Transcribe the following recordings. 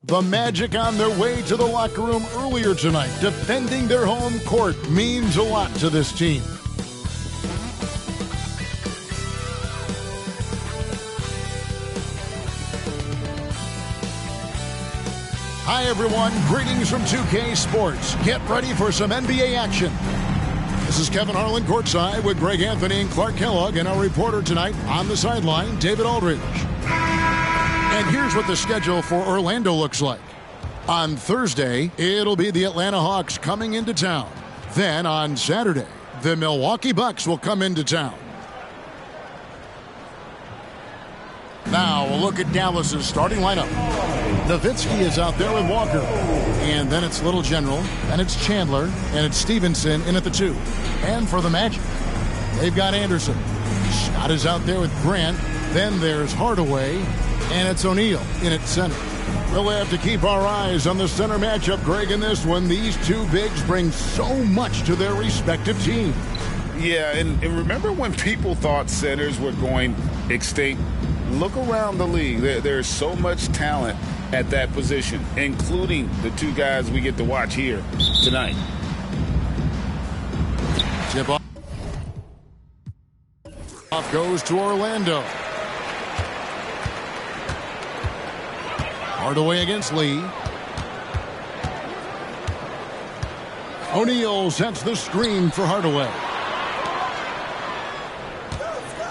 The Magic on their way to the locker room earlier tonight. Defending their home court means a lot to this team. Hi everyone, greetings from 2K Sports. Get ready for some NBA action. This is Kevin Harlan courtside with Greg Anthony and Clark Kellogg, and our reporter tonight on the sideline, David Aldridge. And here's what the schedule for Orlando looks like. On Thursday, it'll be the Atlanta Hawks coming into town. Then on Saturday, the Milwaukee Bucks will come into town. Now a look at Dallas's starting lineup. Nowitzki is out there with Walker. And then it's Little General, and it's Chandler, and it's Stevenson in at the 2. And for the Magic, they've got Anderson. Scott is out there with Grant. Then there's Hardaway, and it's O'Neal in at center. We'll have to keep our eyes on the center matchup, Greg, in this one. These two bigs bring so much to their respective teams. Yeah, and remember when people thought centers were going extinct? Look around the league. There's so much talent at that position, including the two guys we get to watch here tonight. Tip off goes to Orlando. Hardaway against Lee. O'Neal sets the screen for Hardaway.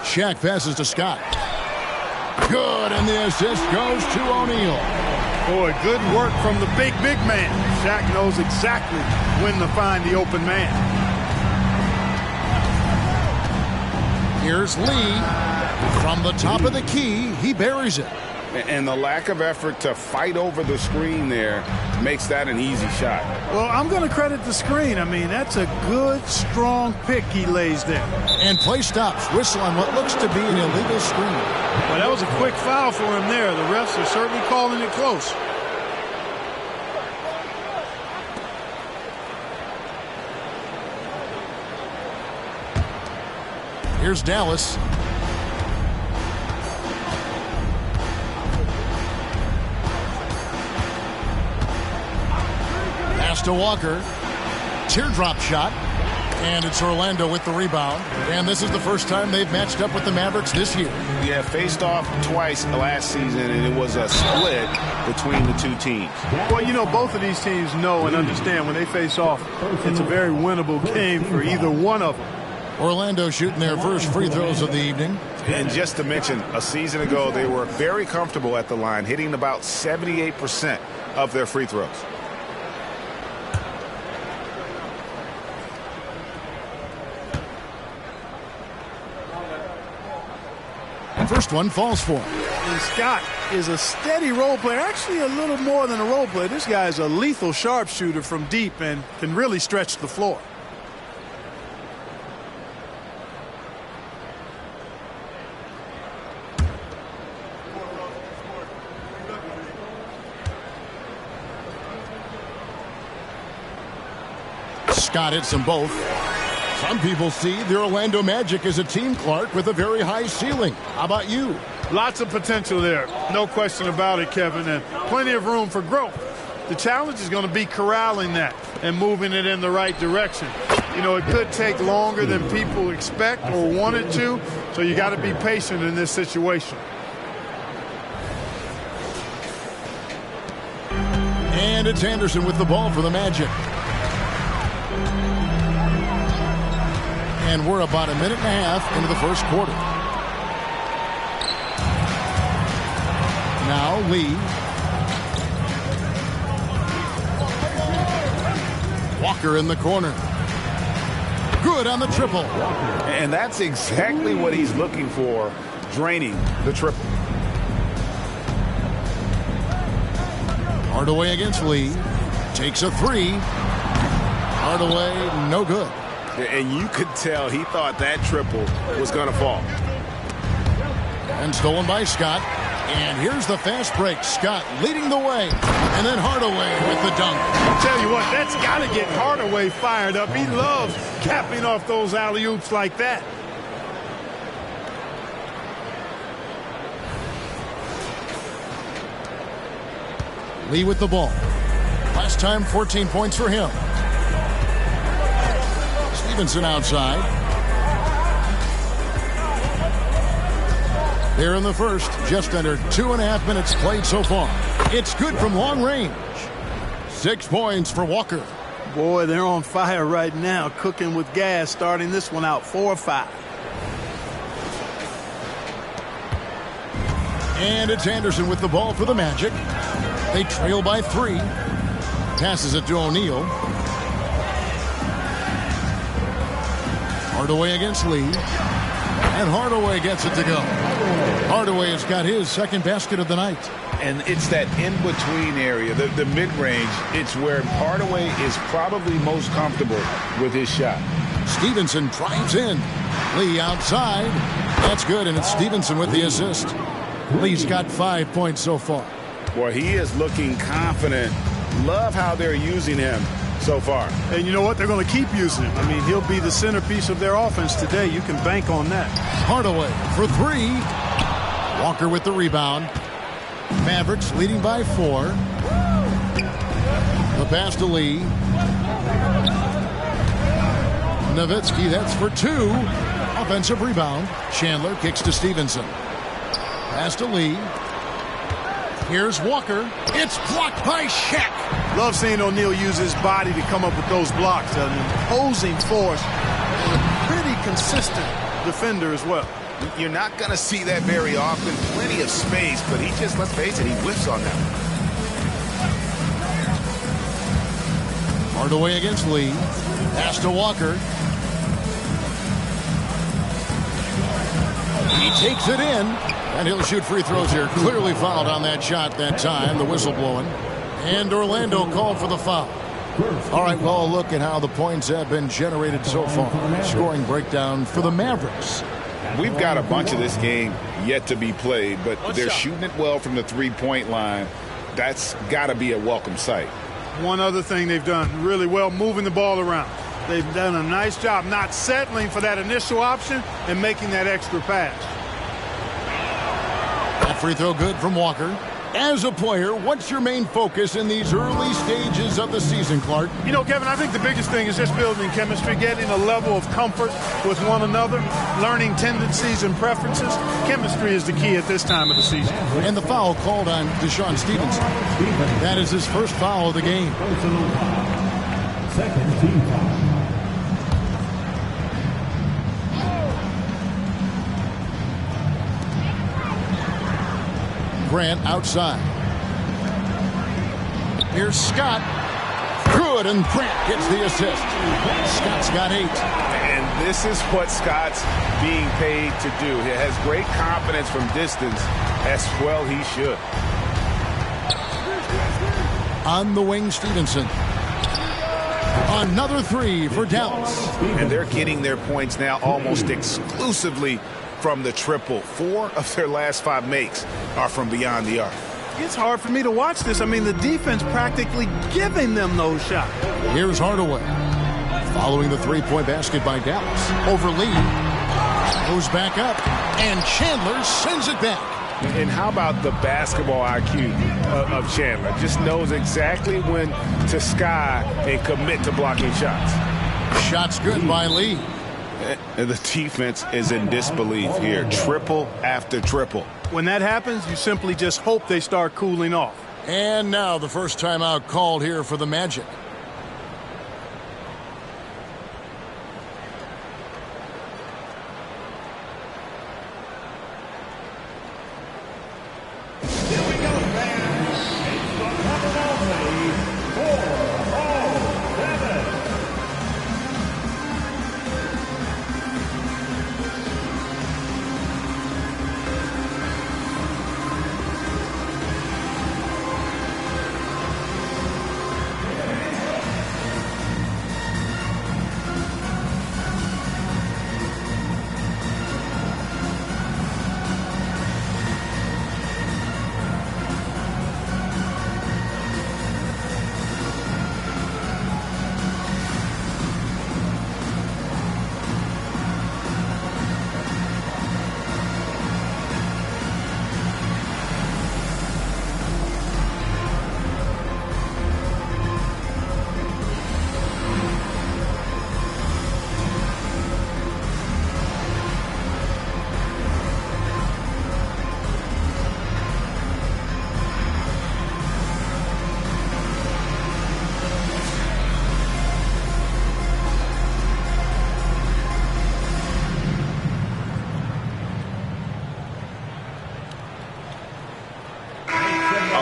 Shaq passes to Scott. Good, and the assist goes to O'Neal. Boy, good work from the big man. Shaq knows exactly when to find the open man. Here's Lee. From the top of the key, he buries it. And the lack of effort to fight over the screen there makes that an easy shot. Well, I'm going to credit the screen. I mean, that's a good, strong pick he lays there. And play stops. Whistle on what looks to be an illegal screen. Well, that was a quick foul for him there. The refs are certainly calling it close. Here's Dallas. Pass to Walker. Teardrop shot. And it's Orlando with the rebound. And this is the first time they've matched up with the Mavericks this year. Yeah, faced off twice last season, and it was a split between the two teams. Well, you know, both of these teams know and understand when they face off, it's a very winnable game for either one of them. Orlando shooting their first free throws of the evening. And just to mention, a season ago, they were very comfortable at the line, hitting about 78% of their free throws. First one falls for him. And Scott is a steady role player, actually a little more than a role player. This guy is a lethal sharpshooter from deep and can really stretch the floor. Scott hits them both. Some people see the Orlando Magic as a team, Clark, with a very high ceiling. How about you? Lots of potential there. No question about it, Kevin, and plenty of room for growth. The challenge is going to be corralling that and moving it in the right direction. You know, it could take longer than people expect or want it to, so you got to be patient in this situation. And it's Anderson with the ball for the Magic. And we're about a minute and a half into the first quarter. Now Lee. Walker in the corner. Good on the triple. And that's exactly what he's looking for, draining the triple. Hardaway against Lee. Takes a three. Hardaway, no good. And you could tell he thought that triple was going to fall. And stolen by Scott. And here's the fast break. Scott leading the way. And then Hardaway with the dunk. I'll tell you what, that's got to get Hardaway fired up. He loves capping off those alley-oops like that. Lee with the ball. Last time, 14 points for him. Stevenson outside. Here in the first, just under 2.5 minutes played so far. It's good from long range. 6 points for Walker. Boy, they're on fire right now, cooking with gas, starting this one out 4-5. And it's Anderson with the ball for the Magic. They trail by 3. Passes it to O'Neal. Hardaway against Lee. And Hardaway gets it to go. Hardaway has got his second basket of the night. And it's that in-between area, the mid-range. It's where Hardaway is probably most comfortable with his shot. Stevenson drives in. Lee outside. That's good, and it's Stevenson with the assist. Lee's got 5 points so far. Boy, he is looking confident. Love how they're using him so far. And you know what? They're going to keep using him. I mean, he'll be the centerpiece of their offense today. You can bank on that. Hardaway for 3. Walker with the rebound. Mavericks leading by 4. The pass to Lee. Nowitzki, that's for 2. Offensive rebound. Chandler kicks to Stevenson. Pass to Lee. Here's Walker. It's blocked by Shaq. Love seeing O'Neal use his body to come up with those blocks. An imposing force and a pretty consistent defender as well. You're not going to see that very often. Plenty of space, but he just, let's face it, he whiffs on that. Hardaway against Lee. Pass to Walker. He takes it in, and he'll shoot free throws here. Clearly fouled on that shot that time, the whistle blowing. And Orlando called for the foul. All right, well, look at how the points have been generated so far. Scoring breakdown for the Mavericks. We've got a bunch of this game yet to be played, but they're shooting it well from the three-point line. That's got to be a welcome sight. One other thing they've done really well, moving the ball around. They've done a nice job not settling for that initial option and making that extra pass. That free throw good from Walker. As a player, what's your main focus in these early stages of the season, Clark? You know, Kevin, I think the biggest thing is just building chemistry, getting a level of comfort with one another, learning tendencies and preferences. Chemistry is the key at this time of the season. And the foul called on Deshaun Stevenson. That is his first foul of the game. Second team foul. Grant outside. Here's Scott. Good, and Grant gets the assist. Scott's got 8. And this is what Scott's being paid to do. He has great confidence from distance, as well he should. On the wing, Stevenson. Another 3 for Dallas. And they're getting their points now almost exclusively from the triple. 4 of their last 5 makes are from beyond the arc. It's hard for me to watch this. I mean, the defense practically giving them those shots. Here's Hardaway. Following the 3-point basket by Dallas. Over Lee. Goes back up. And Chandler sends it back. And how about the basketball IQ of Chandler? Just knows exactly when to sky and commit to blocking shots. Shots good by Lee. And the defense is in disbelief here. Triple after triple. When that happens, you simply just hope they start cooling off. And now the first timeout called here for the Magic.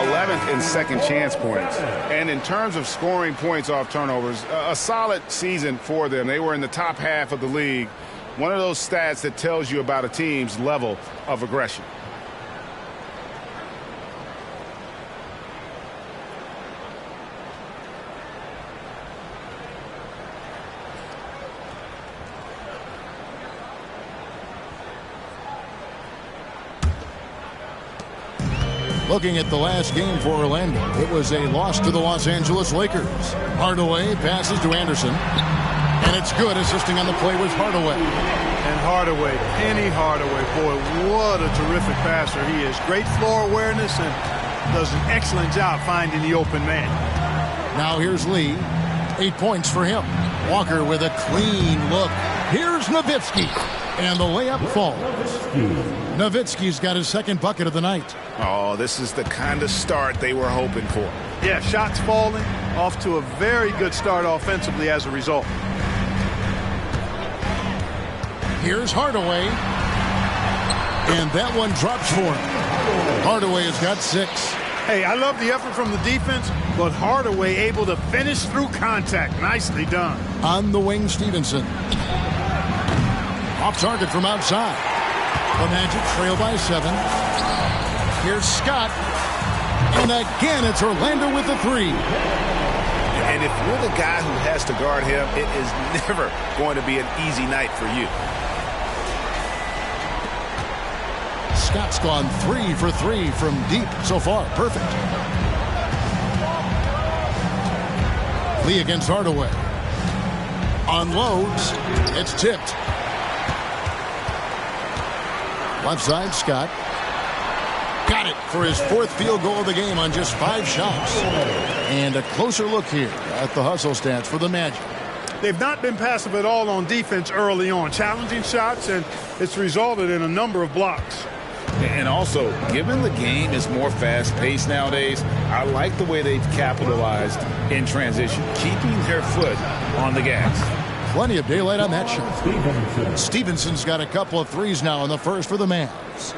11th in second chance points. And in terms of scoring points off turnovers, a solid season for them. They were in the top half of the league. One of those stats that tells you about a team's level of aggression. Looking at the last game for Orlando, it was a loss to the Los Angeles Lakers. Hardaway passes to Anderson, and it's good. Assisting on the play was Hardaway. And Hardaway, Penny Hardaway, boy, what a terrific passer he is. Great floor awareness and does an excellent job finding the open man. Now here's Lee. 8 points for him. Walker with a clean look. Here's Nowitzki. And the layup falls. Nowitzki's got his second bucket of the night. Oh, this is the kind of start they were hoping for. Yeah, shots falling, off to a very good start offensively as a result. Here's Hardaway. And that one drops for him. Hardaway has got 6. Hey, I love the effort from the defense, but Hardaway able to finish through contact. Nicely done. On the wing, Stevenson. Off target from outside. The Magic trail by 7. Here's Scott. And again, it's Orlando with the 3. And if you're the guy who has to guard him, it is never going to be an easy night for you. Scott's gone 3 for 3 from deep so far. Perfect. Lee against Hardaway. Unloads. It's tipped. Left side, Scott. Got it for his 4th field goal of the game on just 5 shots. And a closer look here at the hustle stats for the Magic. They've not been passive at all on defense early on. Challenging shots, and it's resulted in a number of blocks. And also, given the game is more fast-paced nowadays, I like the way they've capitalized in transition, keeping their foot on the gas. Plenty of daylight on that shot. Stevenson's got a couple of threes now in the first for the Mavs.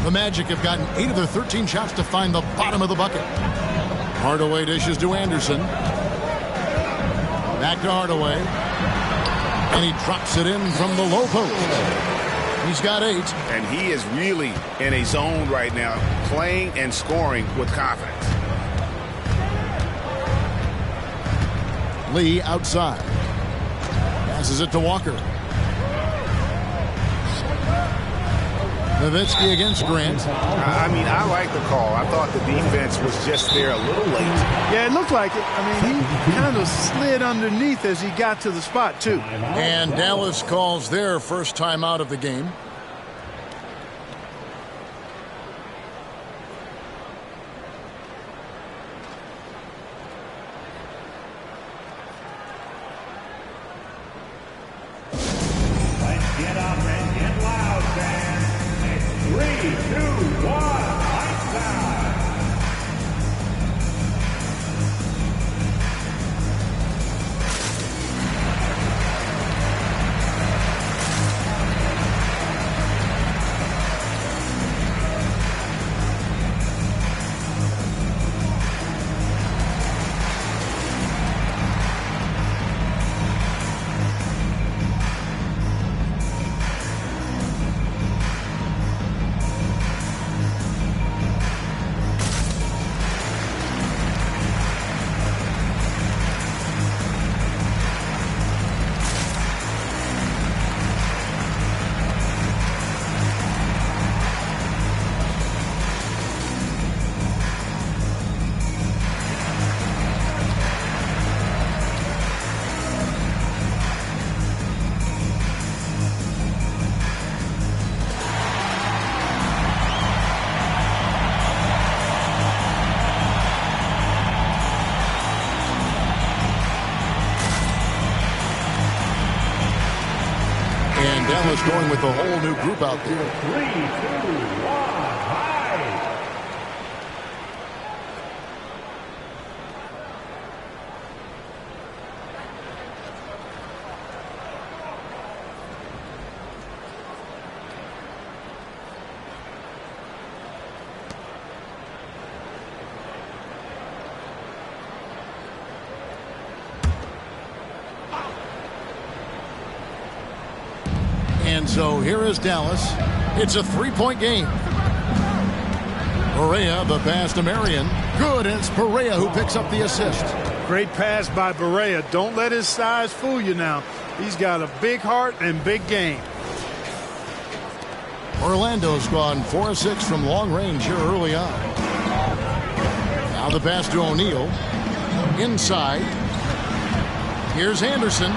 The Magic have gotten 8 of their 13 shots to find the bottom of the bucket. Hardaway dishes to Anderson. Back to Hardaway. And he drops it in from the low post. He's got 8. And he is really in a zone right now, playing and scoring with confidence. Lee outside. Passes it to Walker. Nowitzki against Grant. I mean, I like the call. I thought the defense was just there a little late. Yeah, it looked like it. I mean, he kind of slid underneath as he got to the spot, too. And Dallas calls their first time out of the game. Get up and get loud, fans. 3, 2, 1, lights out. And Dallas going with the whole new group out there. 3, 2, 1, high. And so here is Dallas. It's a 3-point game. Barea, the pass to Marion. Good, and it's Barea who picks up the assist. Great pass by Barea. Don't let his size fool you now. He's got a big heart and big game. Orlando's gone 4-6 from long range here early on. Now the pass to O'Neal. Inside. Here's Anderson.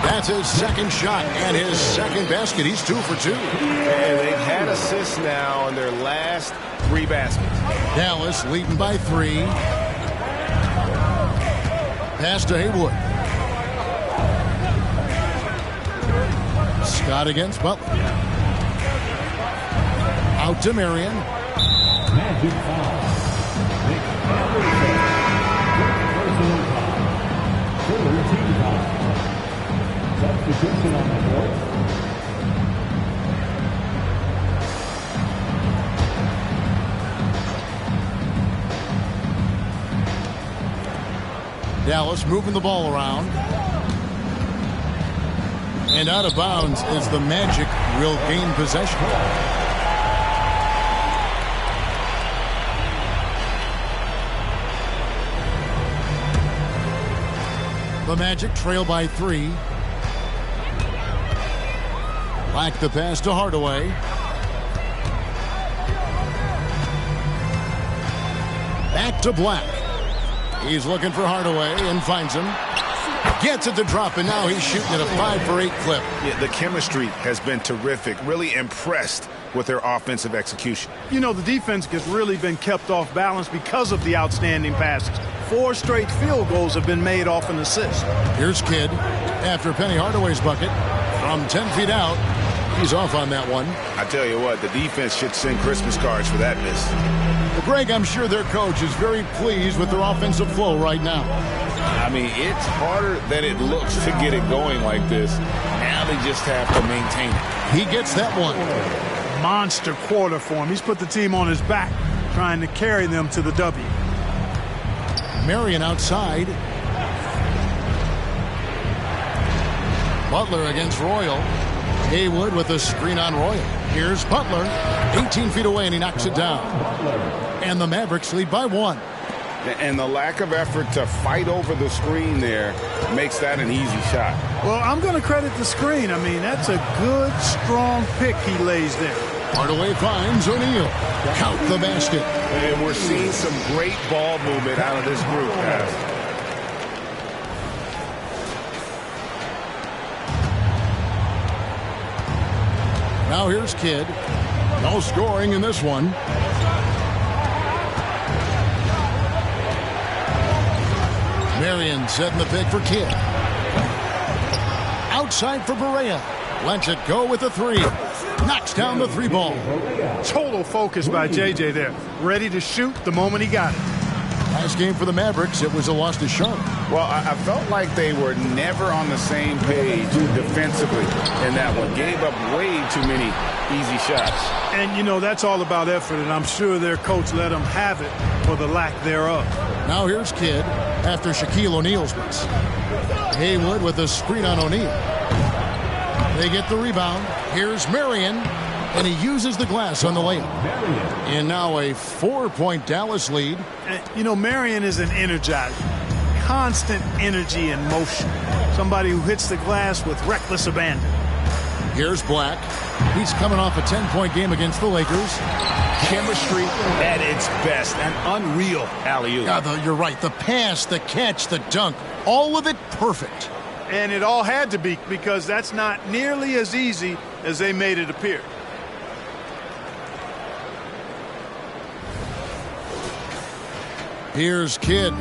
That's his second shot and his second basket. He's 2 for 2. And they've had assists now in their last 3 baskets. Dallas leading by 3. Pass to Haywood. Scott against Butler. Out to Marion. Magic foul. Team foul. Substitution on the board. Dallas moving the ball around. And out of bounds is the Magic. Will gain possession. The Magic trail by 3. Black the pass to Hardaway. Back to Black. He's looking for Hardaway and finds him. Gets it to drop, and now he's shooting at a 5 for 8 clip. Yeah, the chemistry has been terrific. Really impressed with their offensive execution. You know, the defense has really been kept off balance because of the outstanding passes. 4 straight field goals have been made off an assist. Here's Kidd after Penny Hardaway's bucket from 10 feet out. He's off on that one. I tell you what, the defense should send Christmas cards for that miss. Well, Greg, I'm sure their coach is very pleased with their offensive flow right now. I mean, it's harder than it looks to get it going like this. Now they just have to maintain it. He gets that one. Monster quarter for him. He's put the team on his back, trying to carry them to the W. Marion outside. Butler against Royal. Haywood with a screen on Royal. Here's Butler, 18 feet away, and he knocks it down. And the Mavericks lead by 1. And the lack of effort to fight over the screen there makes that an easy shot. Well, I'm going to credit the screen. I mean, that's a good, strong pick he lays there. Hardaway finds O'Neal. Count the basket. And we're seeing some great ball movement out of this group, guys. Now here's Kidd. No scoring in this one. Marion setting the pick for Kidd. Outside for Barea. Lets it go with the 3. Knocks down the 3 ball. Total focus by JJ there. Ready to shoot the moment he got it. Last game for the Mavericks, it was a loss to Charlotte. Well, I felt like they were never on the same page defensively in that one. Gave up way too many easy shots. And, you know, that's all about effort, and I'm sure their coach let them have it for the lack thereof. Now here's Kidd after Shaquille O'Neal's miss. Haywood with a screen on O'Neal. They get the rebound. Here's Marion, and he uses the glass on the layup. And now a 4-point Dallas lead. And, you know, Marion is an energizer. Constant energy and motion. Somebody who hits the glass with reckless abandon. Here's Black. He's coming off a 10-point game against the Lakers. Chemistry at its best. An unreal alley-oop. Yeah, you're right. The pass, the catch, the dunk, all of it perfect. And it all had to be, because that's not nearly as easy as they made it appear. Here's Kidd.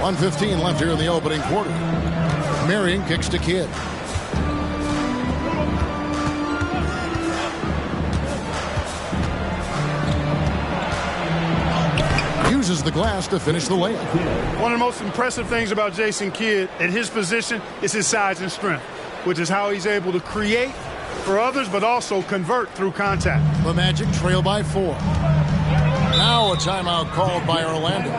1:15 left here in the opening quarter. Marion kicks to Kidd. Uses the glass to finish the layup. One of the most impressive things about Jason Kidd at his position is his size and strength, which is how he's able to create for others, but also convert through contact. The Magic trail by 4. Now a timeout called by Orlando.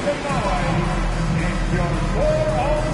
the noise. It's your 407.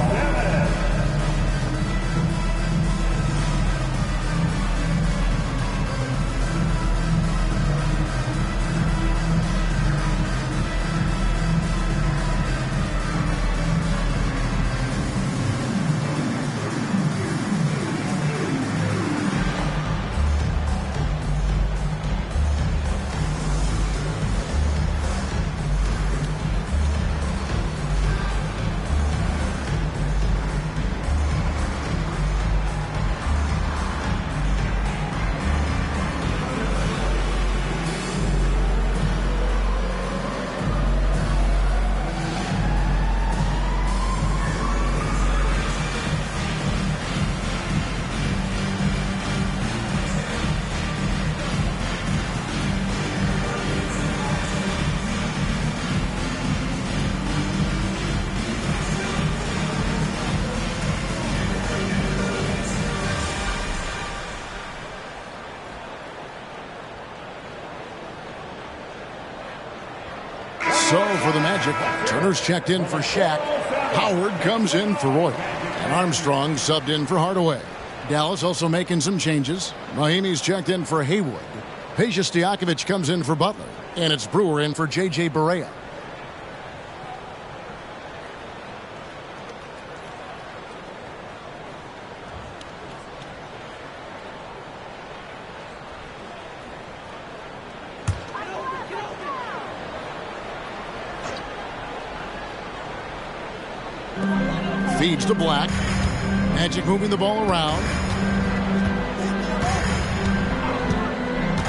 So for the Magic, Turner's checked in for Shaq. Howard comes in for Roy. And Armstrong subbed in for Hardaway. Dallas also making some changes. Mahimi's checked in for Haywood. Peja Stojakovic comes in for Butler. And it's Brewer in for J.J. Barea. Feeds to Black. Magic moving the ball around.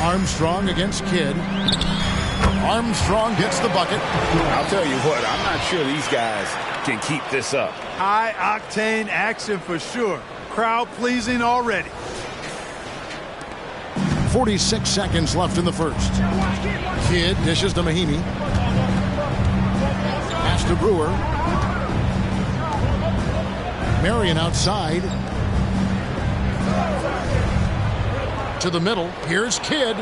Armstrong against Kidd. Armstrong gets the bucket. I'll tell you what, I'm not sure these guys can keep this up. High-octane action for sure. Crowd-pleasing already. 46 seconds left in the first. Kidd dishes to Mahimi. Pass to Brewer. Marion outside. To the middle. Here's Kidd.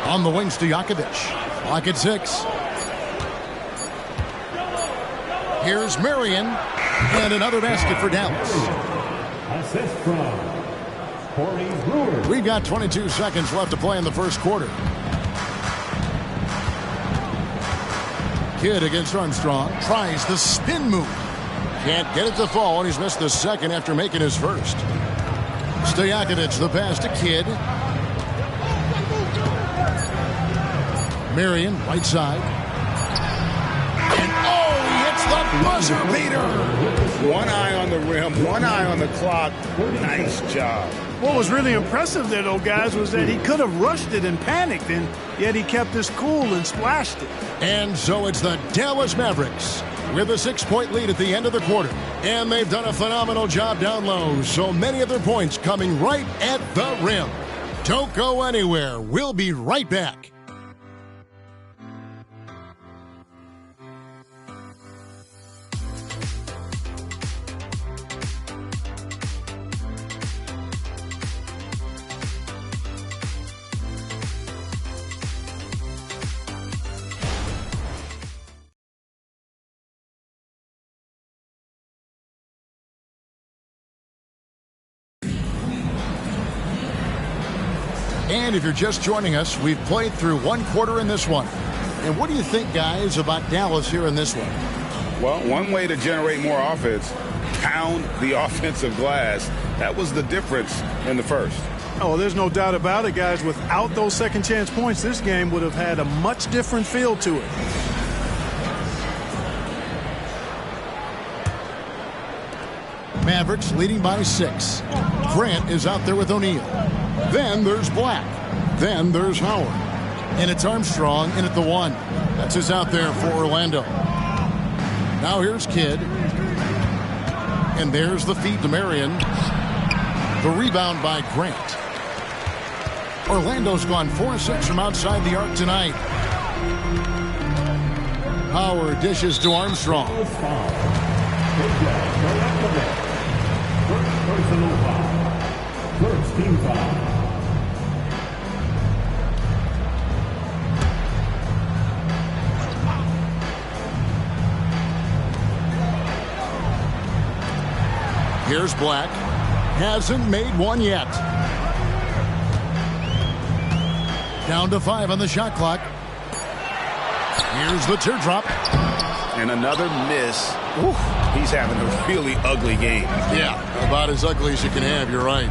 On the wings to Stojakovic. Clock at 6. Here's Marion. And another basket for Dallas. Assist from Corey Brewer. We've got 22 seconds left to play in the first quarter. Kidd against Armstrong. Tries the spin move. Can't get it to fall, and he's missed the second after making his first. Stojakovic, the pass to Kidd. Marion, right side. And oh, he hits the buzzer beater. One eye on the rim, one eye on the clock. Nice job. What was really impressive there, though, guys, was that he could have rushed it and panicked, and yet he kept his cool and splashed it. And so it's the Dallas Mavericks with a 6-point lead at the end of the quarter. And they've done a phenomenal job down low, so many of their points coming right at the rim. Don't go anywhere. We'll be right back. And if you're just joining us, we've played through one quarter in this one. And what do you think, guys, about Dallas here in this one? Well, one way to generate more offense, pound the offensive glass. That was the difference in the first. Oh, there's no doubt about it, guys. Without those second chance points, this game would have had a much different feel to it. Mavericks leading by 6. Grant is out there with O'Neal. Then there's Black. Then there's Howard. And it's Armstrong in at the 1. That's who's out there for Orlando. Now here's Kidd. And there's the feed to Marion. The rebound by Grant. Orlando's gone 4-6 from outside the arc tonight. Howard dishes to Armstrong. Personal foul. First team foul. Here's Black. Hasn't made one yet. Down to 5 on the shot clock. Here's the teardrop. And another miss. Oof. He's having a really ugly game. Yeah, about as ugly as you can have, you're right.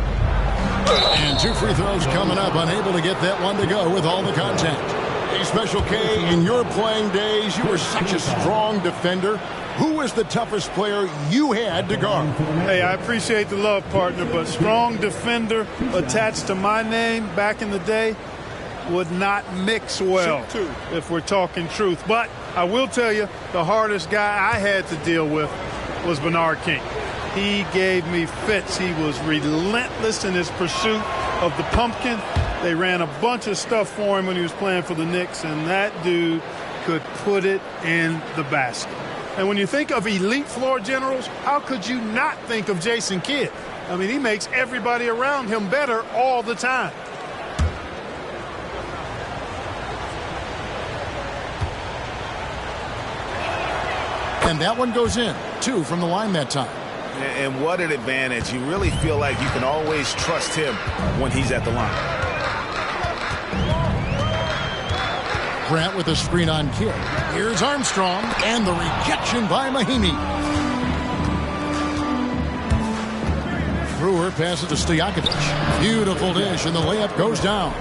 And 2 free throws coming up, unable to get that one to go with all the contact. Hey, Special K, in your playing days, you were such a strong defender. Who was the toughest player you had to guard? Hey, I appreciate the love, partner, but strong defender attached to my name back in the day would not mix well if we're talking truth. But I will tell you, the hardest guy I had to deal with was Bernard King. He gave me fits. He was relentless in his pursuit of the pumpkin. They ran a bunch of stuff for him when he was playing for the Knicks, and that dude could put it in the basket. And when you think of elite floor generals, how could you not think of Jason Kidd? I mean, he makes everybody around him better all the time. And that one goes in. 2 from the line that time. And what an advantage. You really feel like you can always trust him when he's at the line. Grant with a screen on Kidd. Here's Armstrong. And the rejection by Mahinmi. Brewer passes to Stojakovic. Beautiful dish, and the layup goes down.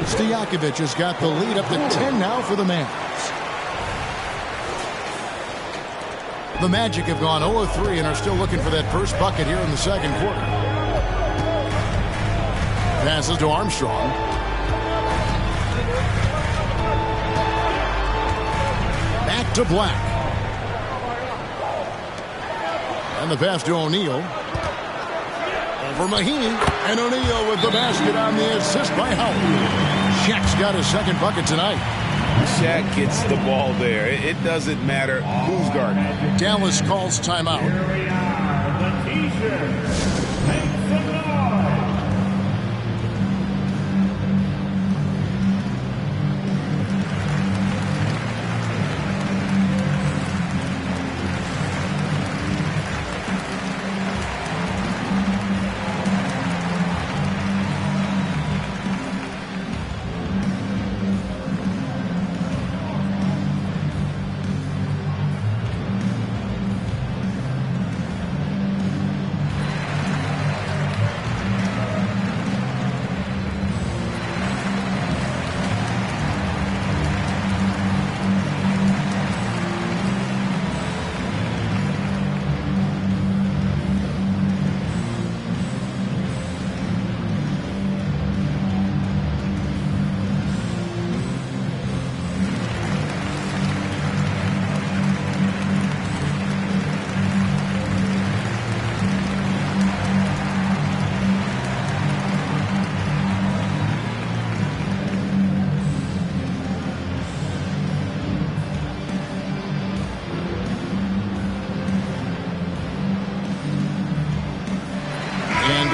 Stojakovic has got the lead up to 10 now for the Mavs. The Magic have gone 0-3 and are still looking for that first bucket here in the second quarter. Passes to Armstrong. Back to Black. And the pass to O'Neal. Over Mahinmi. And O'Neal with the basket on the assist by Howard. Shaq's got his second bucket tonight. Shaq gets the ball there. It doesn't matter who's guarding. Dallas calls timeout. The T-shirt makes some noise.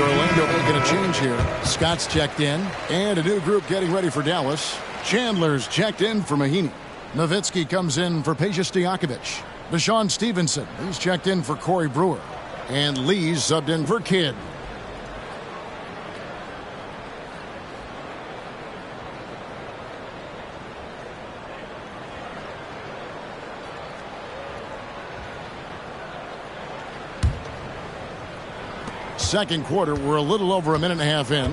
Orlando making a change here. Scott's checked in, and a new group getting ready for Dallas. Chandler's checked in for Mahinmi. Nowitzki comes in for Peja Stojakovic. Deshaun Stevenson, he's checked in for Corey Brewer. And Lee's subbed in for Kidd. Second quarter, we're a little over a minute and a half in.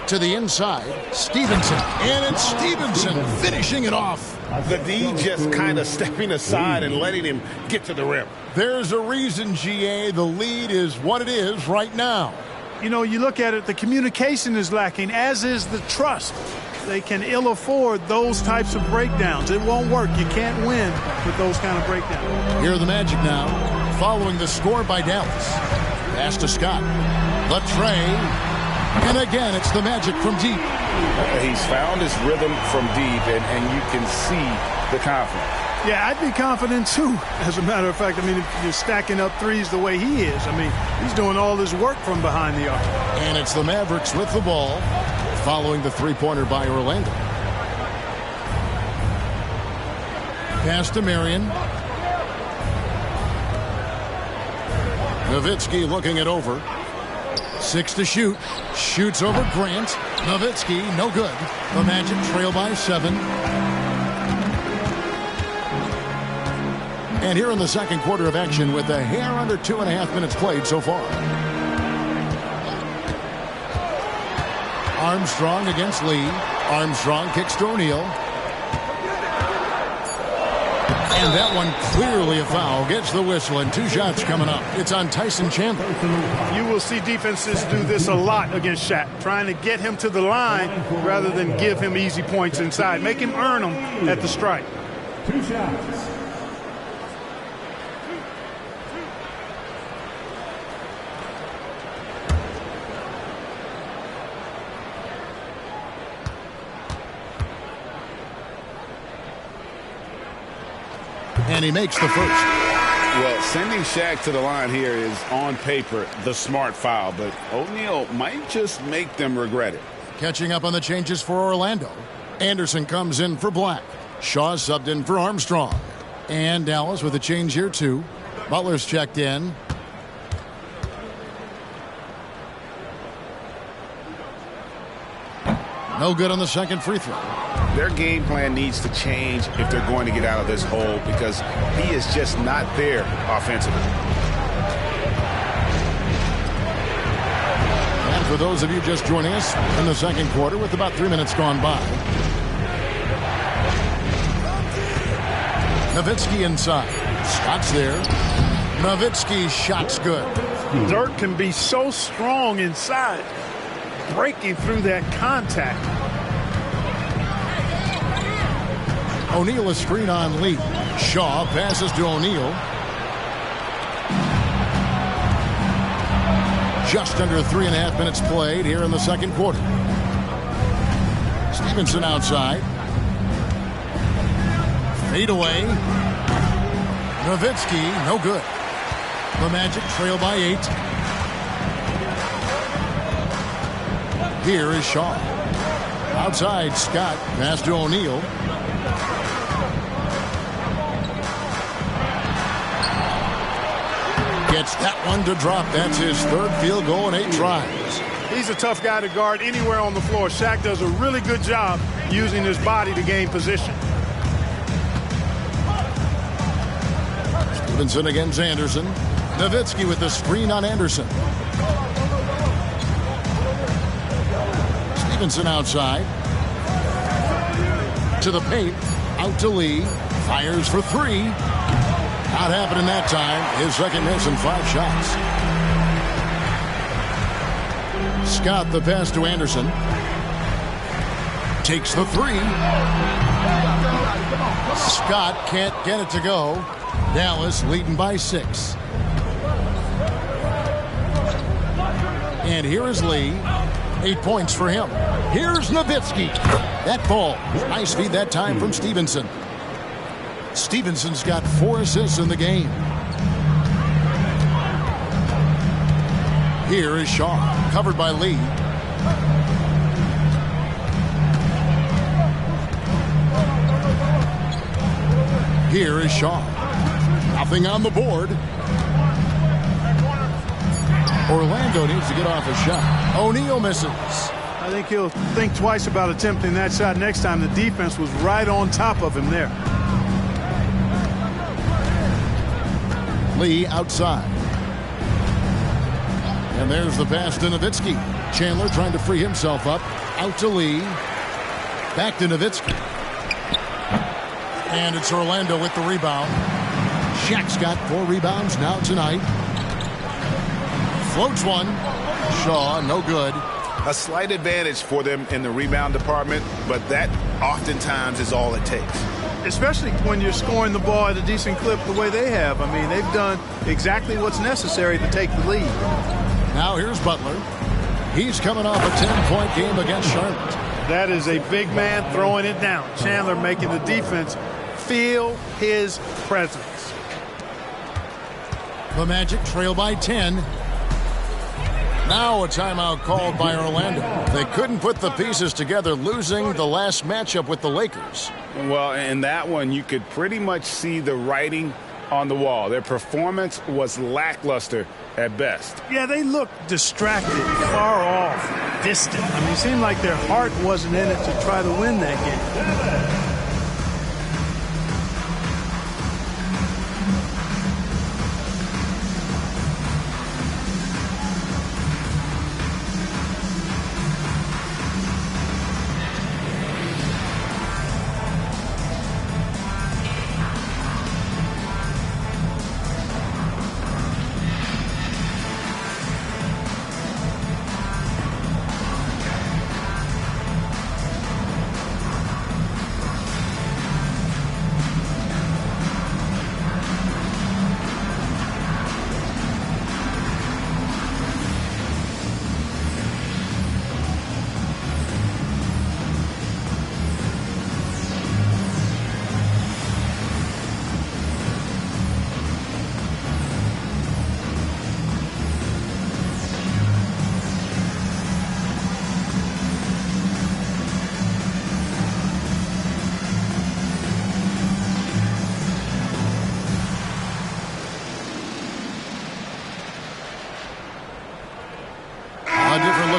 To the inside, Stevenson. And it's Stevenson finishing it off. The D just kind of stepping aside and letting him get to the rim. There's a reason, GA, the lead is what it is right now. You know, you look at it, the communication is lacking, as is the trust. They can ill afford those types of breakdowns. It won't work. You can't win with those kind of breakdowns. Here are the Magic now, following the score by Dallas. Pass to Scott. The tray. And again, it's the Magic from deep. He's found his rhythm from deep, and you can see the confidence. Yeah, I'd be confident, too. As a matter of fact, I mean, if you're stacking up threes the way he is, I mean, he's doing all his work from behind the arc. And it's the Mavericks with the ball, following the three-pointer by Orlando. Pass to Marion. Nowitzki looking it over. 6 to shoot. Shoots over Grant. Nowitzki, no good. The Magic trail by 7. And here in the second quarter of action with a hair under 2.5 minutes played so far. Armstrong against Lee. Armstrong kicks to O'Neal. And that one clearly a foul. Gets the whistle and 2 shots coming up. It's on Tyson Chandler. You will see defenses do this a lot against Shaq. Trying to get him to the line rather than give him easy points inside. Make him earn them at the strike. 2 shots. And he makes the first. Well, sending Shaq to the line here is on paper the smart foul, but O'Neal might just make them regret it. Catching up on the changes for Orlando. Anderson comes in for Black. Shaw subbed in for Armstrong. And Dallas with a change here too. Butler's checked in. No good on the second free throw. Their game plan needs to change if they're going to get out of this hole because he is just not there offensively. And for those of you just joining us in the second quarter with about 3 minutes gone by. Nowitzki inside. Scott's there. Nowitzki shot's good. Dirk can be so strong inside, breaking through that contact. O'Neal a screen on Lee. Shaw passes to O'Neal. Just under 3.5 minutes played here in the second quarter. Stevenson outside. Fade away. Nowitzki, no good. The Magic trail by 8. Here is Shaw. Outside, Scott. Pass to O'Neal. Gets that one to drop. That's his third field goal in 8 tries. He's a tough guy to guard anywhere on the floor. Shaq does a really good job using his body to gain position. Stevenson against Anderson. Nowitzki with the screen on Anderson. Stevenson outside. To the paint. Out to Lee. Fires for 3. Not happening that time. His second miss and 5 shots. Scott the pass to Anderson. Takes the 3. Scott can't get it to go. Dallas leading by 6. And here is Lee. 8 points for him. Here's Nowitzki. That ball. Nice feed that time from Stevenson. Stevenson's got 4 assists in the game. Here is Shaw. Covered by Lee. Here is Shaw. Nothing on the board. Orlando needs to get off a shot. O'Neal misses. I think he'll think twice about attempting that shot next time. The defense was right on top of him there. Lee outside. And there's the pass to Nowitzki. Chandler trying to free himself up. Out to Lee. Back to Nowitzki. And it's Orlando with the rebound. Shaq's got 4 rebounds now tonight. Floats one. Shaw, no good. A slight advantage for them in the rebound department, but that oftentimes is all it takes. Especially when you're scoring the ball at a decent clip the way they have. I mean, they've done exactly what's necessary to take the lead. Now here's Butler. He's coming off a 10-point game against Charlotte. That is a big man throwing it down. Chandler making the defense feel his presence. The Magic trail by 10. Now a timeout called by Orlando. They couldn't put the pieces together, losing the last matchup with the Lakers. Well, in that one, you could pretty much see the writing on the wall. Their performance was lackluster at best. Yeah, they looked distracted, far off, distant. I mean, it seemed like their heart wasn't in it to try to win that game.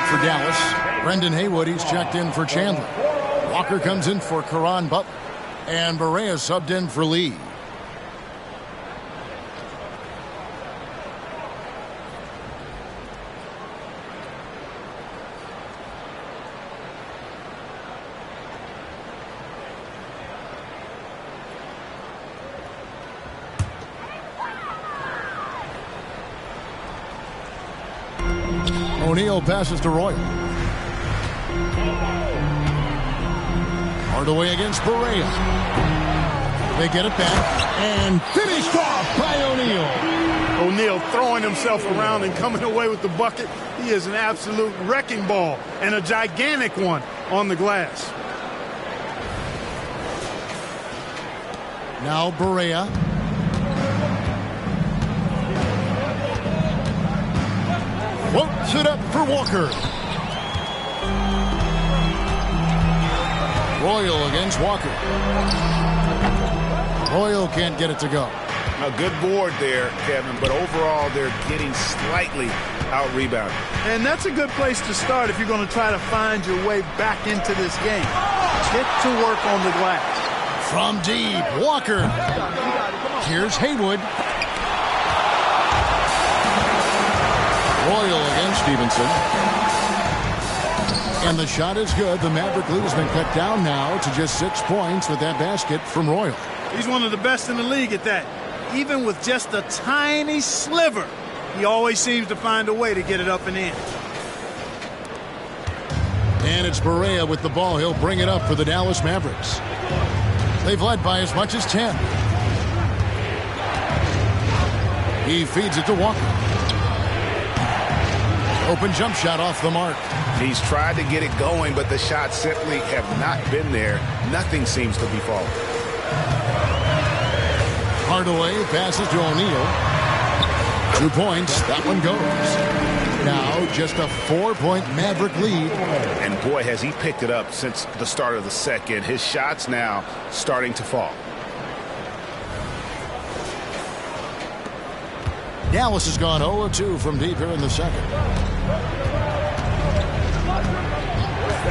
For Dallas, Brendan Haywood, he's checked in for Chandler. Walker comes in for Caron Butler. And Barea subbed in for Lee. O'Neal passes to Royal. Hardaway against Barea. They get it back and finished off by O'Neal. O'Neal throwing himself around and coming away with the bucket. He is an absolute wrecking ball and a gigantic one on the glass. Now Barea. Floats it up for Walker. Royal against Walker. Royal can't get it to go. A good board there, Kevin, but overall they're getting slightly out-rebounded. And that's a good place to start if you're going to try to find your way back into this game. Get to work on the glass. From deep, Walker. Here's Haywood. Royal against Stevenson. And the shot is good. The Maverick lead has been cut down now to just 6 points with that basket from Royal. He's one of the best in the league at that. Even with just a tiny sliver, he always seems to find a way to get it up and in. And it's Barea with the ball. He'll bring it up for the Dallas Mavericks. They've led by as much as 10. He feeds it to Walker. Open jump shot off the mark. He's tried to get it going, but the shots simply have not been there. Nothing seems to be falling. Hardaway passes to O'Neal. 2 points. That one goes. Now just a 4-point Maverick lead. And boy, has he picked it up since the start of the second. His shots now starting to fall. Dallas has gone 0-2 from deep here in the second.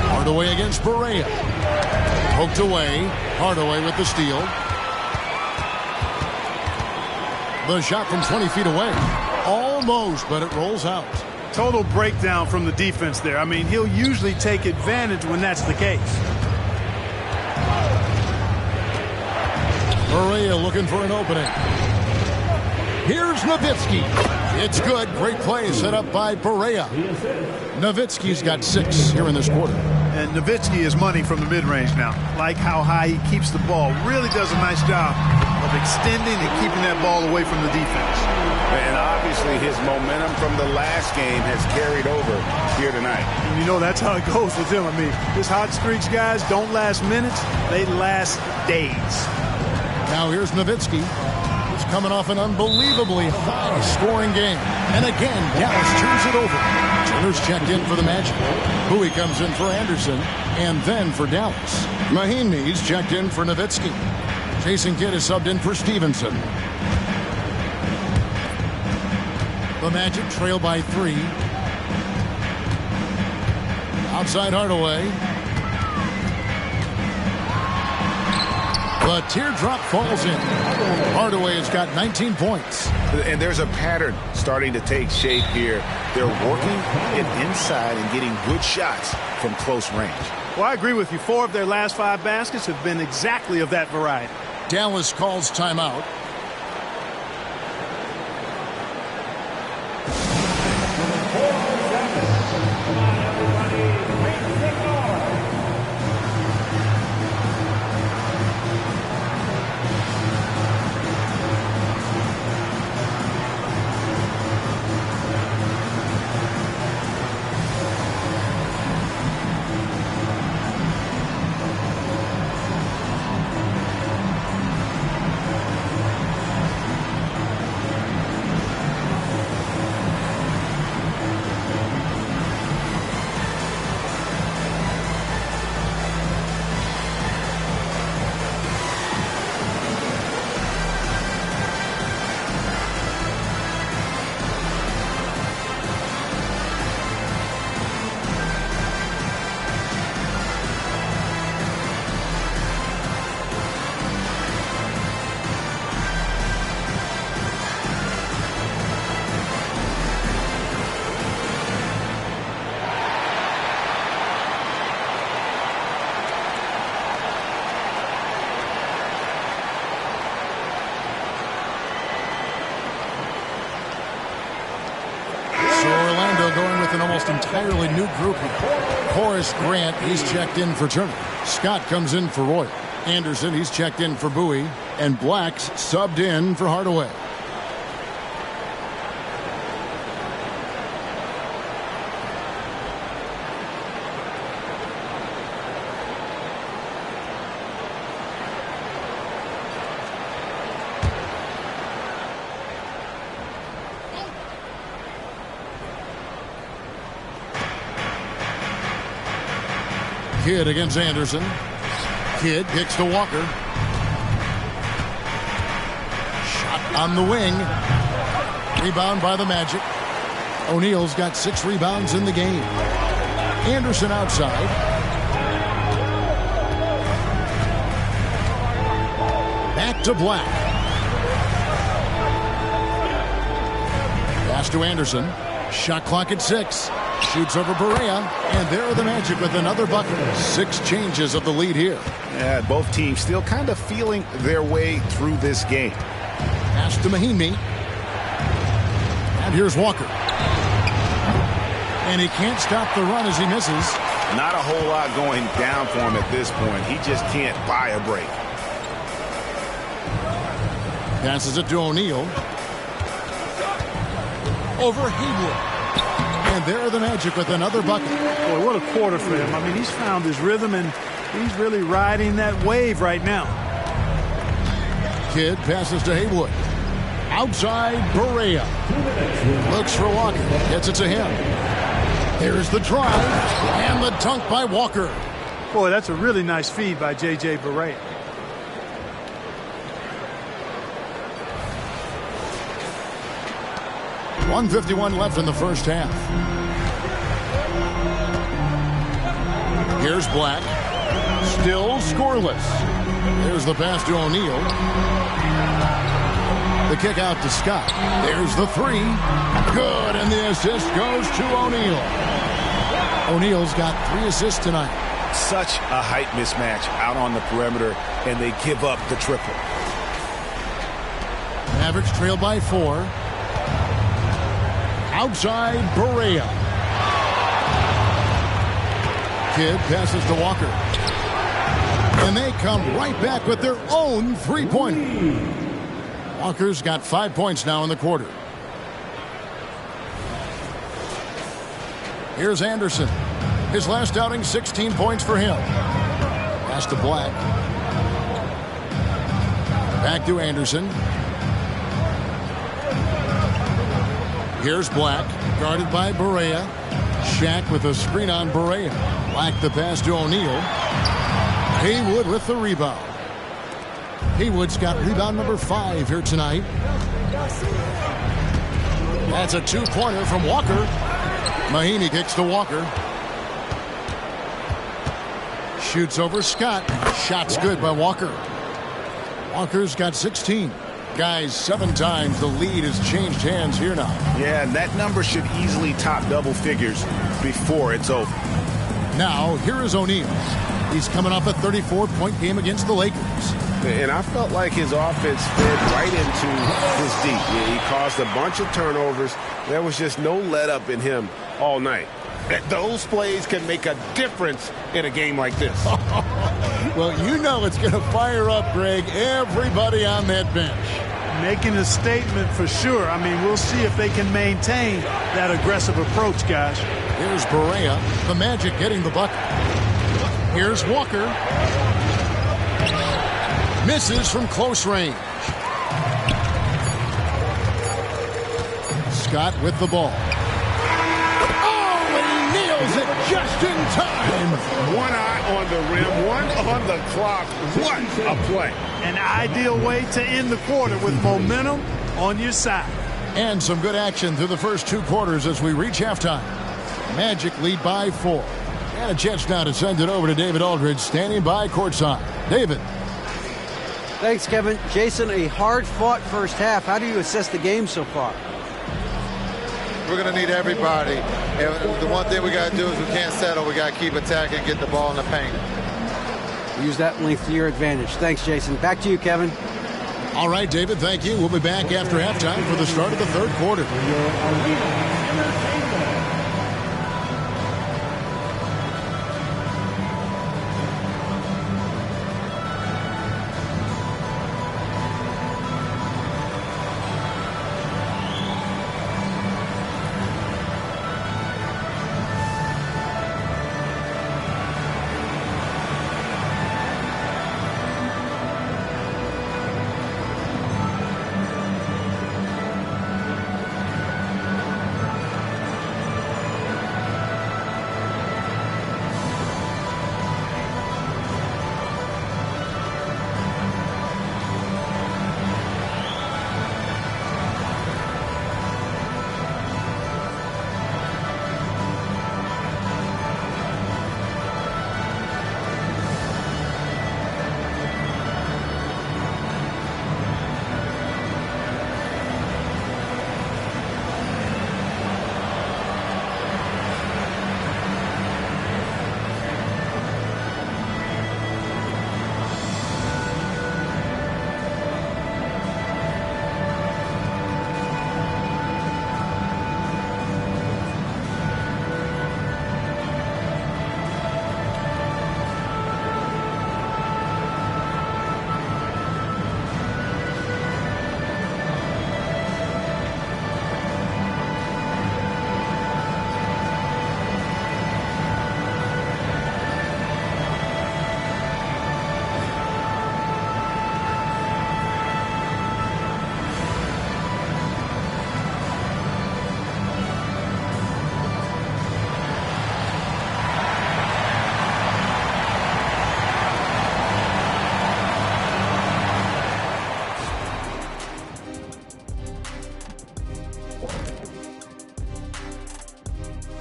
Hardaway against Barea. Poked away. Hardaway with the steal. The shot from 20 feet away. Almost, but it rolls out. Total breakdown from the defense there. I mean, he'll usually take advantage when that's the case. Barea looking for an opening. Here's Nowitzki. It's good. Great play set up by Barea. Nowitzki's got 6 here in this quarter. And Nowitzki is money from the mid-range now. Like how high he keeps the ball. Really does a nice job of extending and keeping that ball away from the defense. And obviously his momentum from the last game has carried over here tonight. And you know that's how it goes with him. I mean, his hot streaks, guys, don't last minutes. They last days. Now here's Nowitzki. He's coming off an unbelievably high-scoring game. And again, Dallas turns it over. Turner's checked in for the Magic. Bowie comes in for Anderson. And then for Dallas. Mahinmi's checked in for Nowitzki. Jason Kidd is subbed in for Stevenson. The Magic trail by 3. Outside Hardaway. The teardrop falls in. Hardaway has got 19 points. And there's a pattern starting to take shape here. They're working it inside and getting good shots from close range. Well, I agree with you. 4 of their last 5 baskets have been exactly of that variety. Dallas calls timeout. Going with an almost entirely new group here. Horace Grant, he's checked in for Turner. Scott comes in for Roy. Anderson, he's checked in for Bowie. And Black's subbed in for Hardaway. Kidd against Anderson. Kidd kicks to Walker. Shot on the wing. Rebound by the Magic. O'Neal's got 6 rebounds in the game. Anderson outside. Back to Black. Pass to Anderson. Shot clock at 6. Shoots over Barea, and there are the Magic with another bucket. 6 changes of the lead here. Yeah, both teams still kind of feeling their way through this game. Pass to Mahinmi. And here's Walker. And he can't stop the run as he misses. Not a whole lot going down for him at this point. He just can't buy a break. Passes it to O'Neal. Over Haywood. And there are the Magic with another bucket. Boy, what a quarter for him. I mean, he's found his rhythm, and he's really riding that wave right now. Kidd passes to Haywood. Outside, Barea. Looks for Walker. Gets it to him. There's the drive. And the dunk by Walker. Boy, that's a really nice feed by J.J. Barea. .151 left in the first half. Here's Black. Still scoreless. There's the pass to O'Neal. The kick out to Scott. There's the 3. Good, and the assist goes to O'Neal. O'Neal's got 3 assists tonight. Such a height mismatch out on the perimeter, and they give up the triple. Mavericks trail by 4. Outside, Barea. Kidd passes to Walker. And they come right back with their own 3-pointer. Walker's got 5 points now in the quarter. Here's Anderson. His last outing, 16 points for him. Pass to Black. Back to Anderson. Here's Black, guarded by Barea. Shaq with a screen on Barea. Black the pass to O'Neal. Haywood with the rebound. Haywood's got rebound number 5 here tonight. That's a two-pointer from Walker. Mahinmi kicks to Walker. Shoots over Scott. Shot's good by Walker. Walker's got 16. Guys, 7 times the lead has changed hands here now. Yeah, and that number should easily top double figures before it's over. Now, here is O'Neal. He's coming off a 34-point game against the Lakers. And I felt like his offense fed right into his D. He caused a bunch of turnovers. There was just no let-up in him all night. Those plays can make a difference in a game like this. Well, you know it's going to fire up, Greg, everybody on that bench. Making a statement for sure. I mean, we'll see if they can maintain that aggressive approach, guys. Here's Barea. The Magic getting the bucket. Here's Walker. Misses from close range. Scott with the ball. Oh, and he nails it just in time. One eye on the rim, one on the clock. What a play. An ideal way to end the quarter with momentum on your side. And some good action through the first 2 quarters as we reach halftime. Magic lead by 4. And a chance now to send it over to David Aldridge, standing by courtside. David. Thanks, Kevin. Jason, a hard-fought first half. How do you assess the game so far? We're going to need everybody. And the one thing we got to do is we can't settle. We got to keep attacking, get the ball in the paint. Use that length to your advantage. Thanks, Jason. Back to you, Kevin. All right, David, thank you. We'll be back after halftime for the start of the third quarter.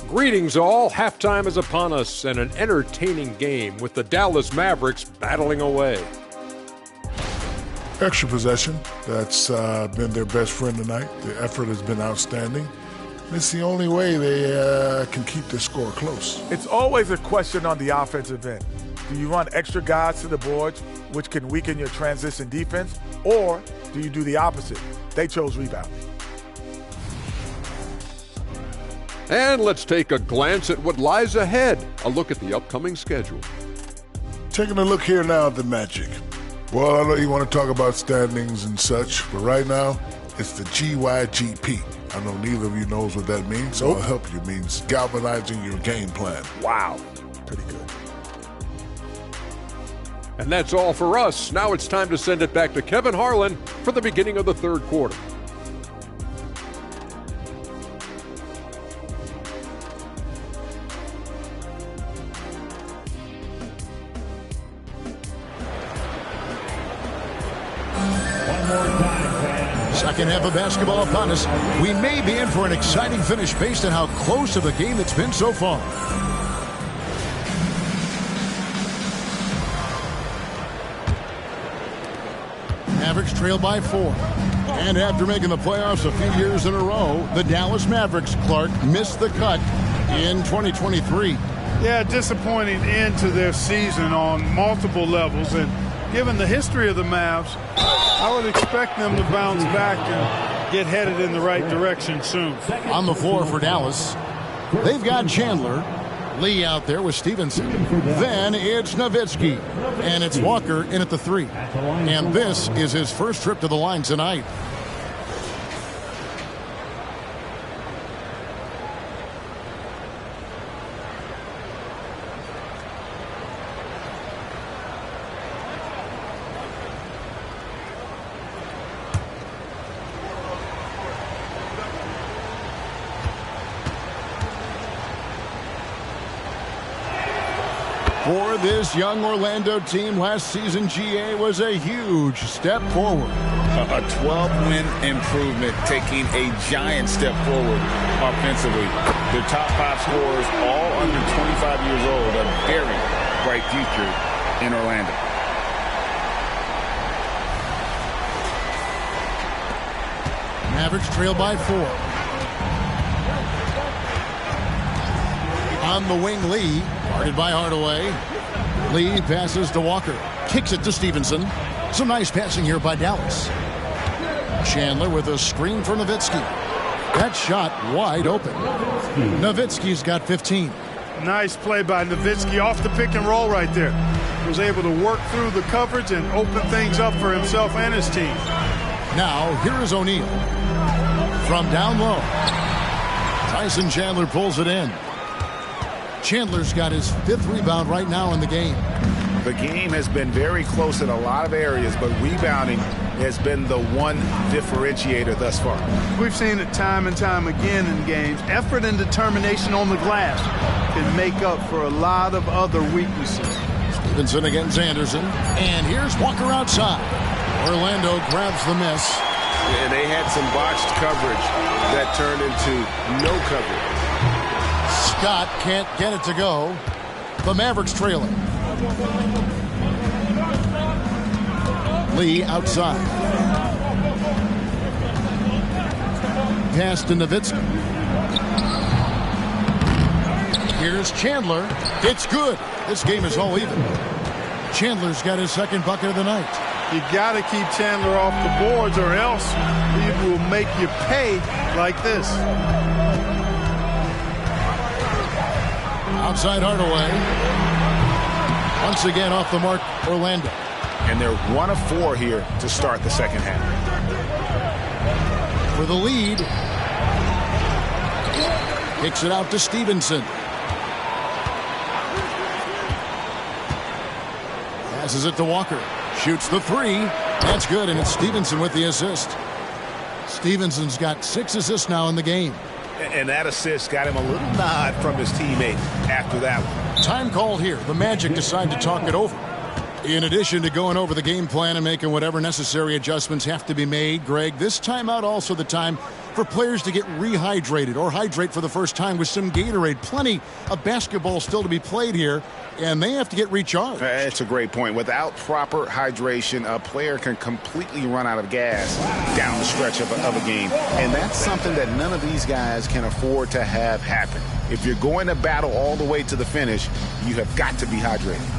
Greetings all, halftime is upon us and an entertaining game with the Dallas Mavericks battling away. Extra possession, that's been their best friend tonight. The effort has been outstanding. It's the only way they can keep the score close. It's always a question on the offensive end. Do you run extra guys to the boards, which can weaken your transition defense, or do you do the opposite? They chose rebounding. And let's take a glance at what lies ahead. A look at the upcoming schedule. Taking a look here now at the Magic. Well, I know you want to talk about standings and such, but right now, it's the GYGP. I know neither of you knows what that means, so I'll help you. It means galvanizing your game plan. Wow, pretty good. And that's all for us. Now it's time to send it back to Kevin Harlan for the beginning of the third quarter. Second half of basketball upon us. We may be in for an exciting finish based on how close of a game it's been so far. Mavericks trail by 4. And after making the playoffs a few years in a row, the Dallas Mavericks, Clark, missed the cut in 2023. Yeah, disappointing end to their season on multiple levels. And given the history of the Mavs, I would expect them to bounce back and get headed in the right direction soon. On the floor for Dallas, they've got Chandler. Lee out there with Stevenson. Then it's Nowitzki. And it's Walker in at the 3. And this is his first trip to the line tonight. For this young Orlando team, last season GA was a huge step forward. A 12-win improvement, taking a giant step forward offensively. Their top 5 scorers, all under 25 years old, a very bright future in Orlando. Mavericks trail by 4. On the wing, Lee, guarded by Hardaway. Lee passes to Walker, kicks it to Stevenson. Some nice passing here by Dallas. Chandler with a screen for Nowitzki. That shot wide open. Nowitzki's got 15. Nice play by Nowitzki off the pick and roll right there. Was able to work through the coverage and open things up for himself and his team. Now, here is O'Neal. From down low. Tyson Chandler pulls it in. Chandler's got his 5th rebound right now in the game. The game has been very close in a lot of areas, but rebounding has been the one differentiator thus far. We've seen it time and time again in games. Effort and determination on the glass can make up for a lot of other weaknesses. Stevenson against Anderson. And here's Walker outside. Orlando grabs the miss. And they had some botched coverage that turned into no coverage. Scott can't get it to go. The Mavericks trailing. Lee outside. Pass to Nowitzki. Here's Chandler. It's good. This game is all even. Chandler's got his 2nd bucket of the night. You got to keep Chandler off the boards or else he will make you pay like this. Outside Hardaway. Once again off the mark, Orlando. And they're 1 of 4 here to start the second half. For the lead. Kicks it out to Stevenson. Passes it to Walker. Shoots the 3. That's good, and it's Stevenson with the assist. Stevenson's got 6 assists now in the game. And that assist got him a little nod from his teammate after that one. Time called here. The Magic decide to talk it over. In addition to going over the game plan and making whatever necessary adjustments have to be made, Greg, this timeout also the time for players to get rehydrated or hydrate for the first time with some Gatorade. Plenty of basketball still to be played here, and they have to get recharged. That's a great point. Without proper hydration, a player can completely run out of gas down the stretch of a game. And that's something that none of these guys can afford to have happen. If you're going to battle all the way to the finish, you have got to be hydrated.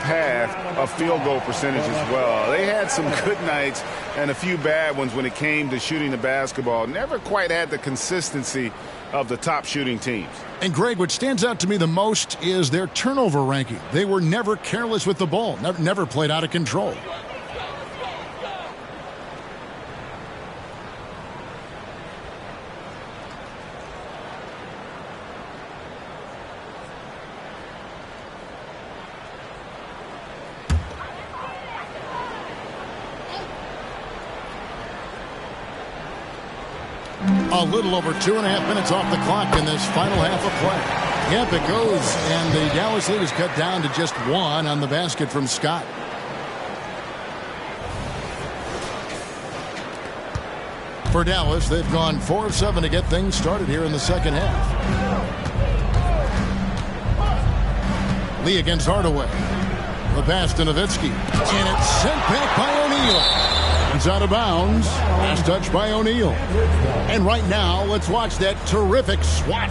path of field goal percentage as well. They had some good nights and a few bad ones when it came to shooting the basketball. Never quite had the consistency of the top shooting teams. And Greg, what stands out to me the most is their turnover ranking. They were never careless with the ball, never played out of control. A little over 2.5 minutes off the clock in this final half of play. Yep, it goes, and the Dallas lead is cut down to just 1 on the basket from Scott. For Dallas, they've gone 4 of 7 to get things started here in the second half. Lee against Hardaway. The pass to Nowitzki, and it's sent back by O'Neal. It's out of bounds. Last touch by O'Neal. And right now, let's watch that terrific swat.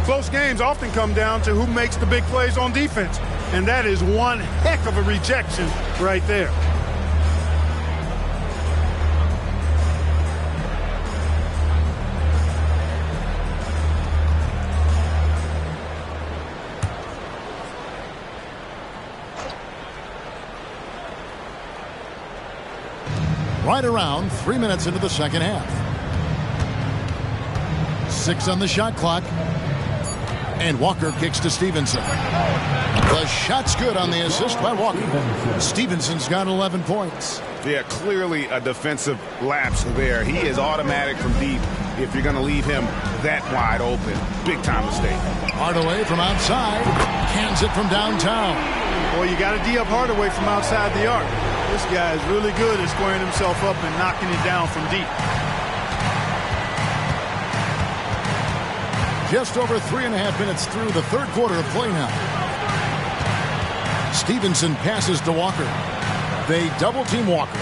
Close games often come down to who makes the big plays on defense. And that is one heck of a rejection right there. Right around 3 minutes into the second half. 6 on the shot clock. And Walker kicks to Stevenson. The shot's good on the assist by Walker. Stevenson's got 11 points. Yeah, clearly a defensive lapse there. He is automatic from deep if you're going to leave him that wide open. Big time mistake. Hardaway from outside. Cans it from downtown. Well, you got to D up Hardaway from outside the arc. This guy is really good at squaring himself up and knocking it down from deep. Just over 3.5 minutes through the third quarter of play now. Stevenson passes to Walker. They double team Walker.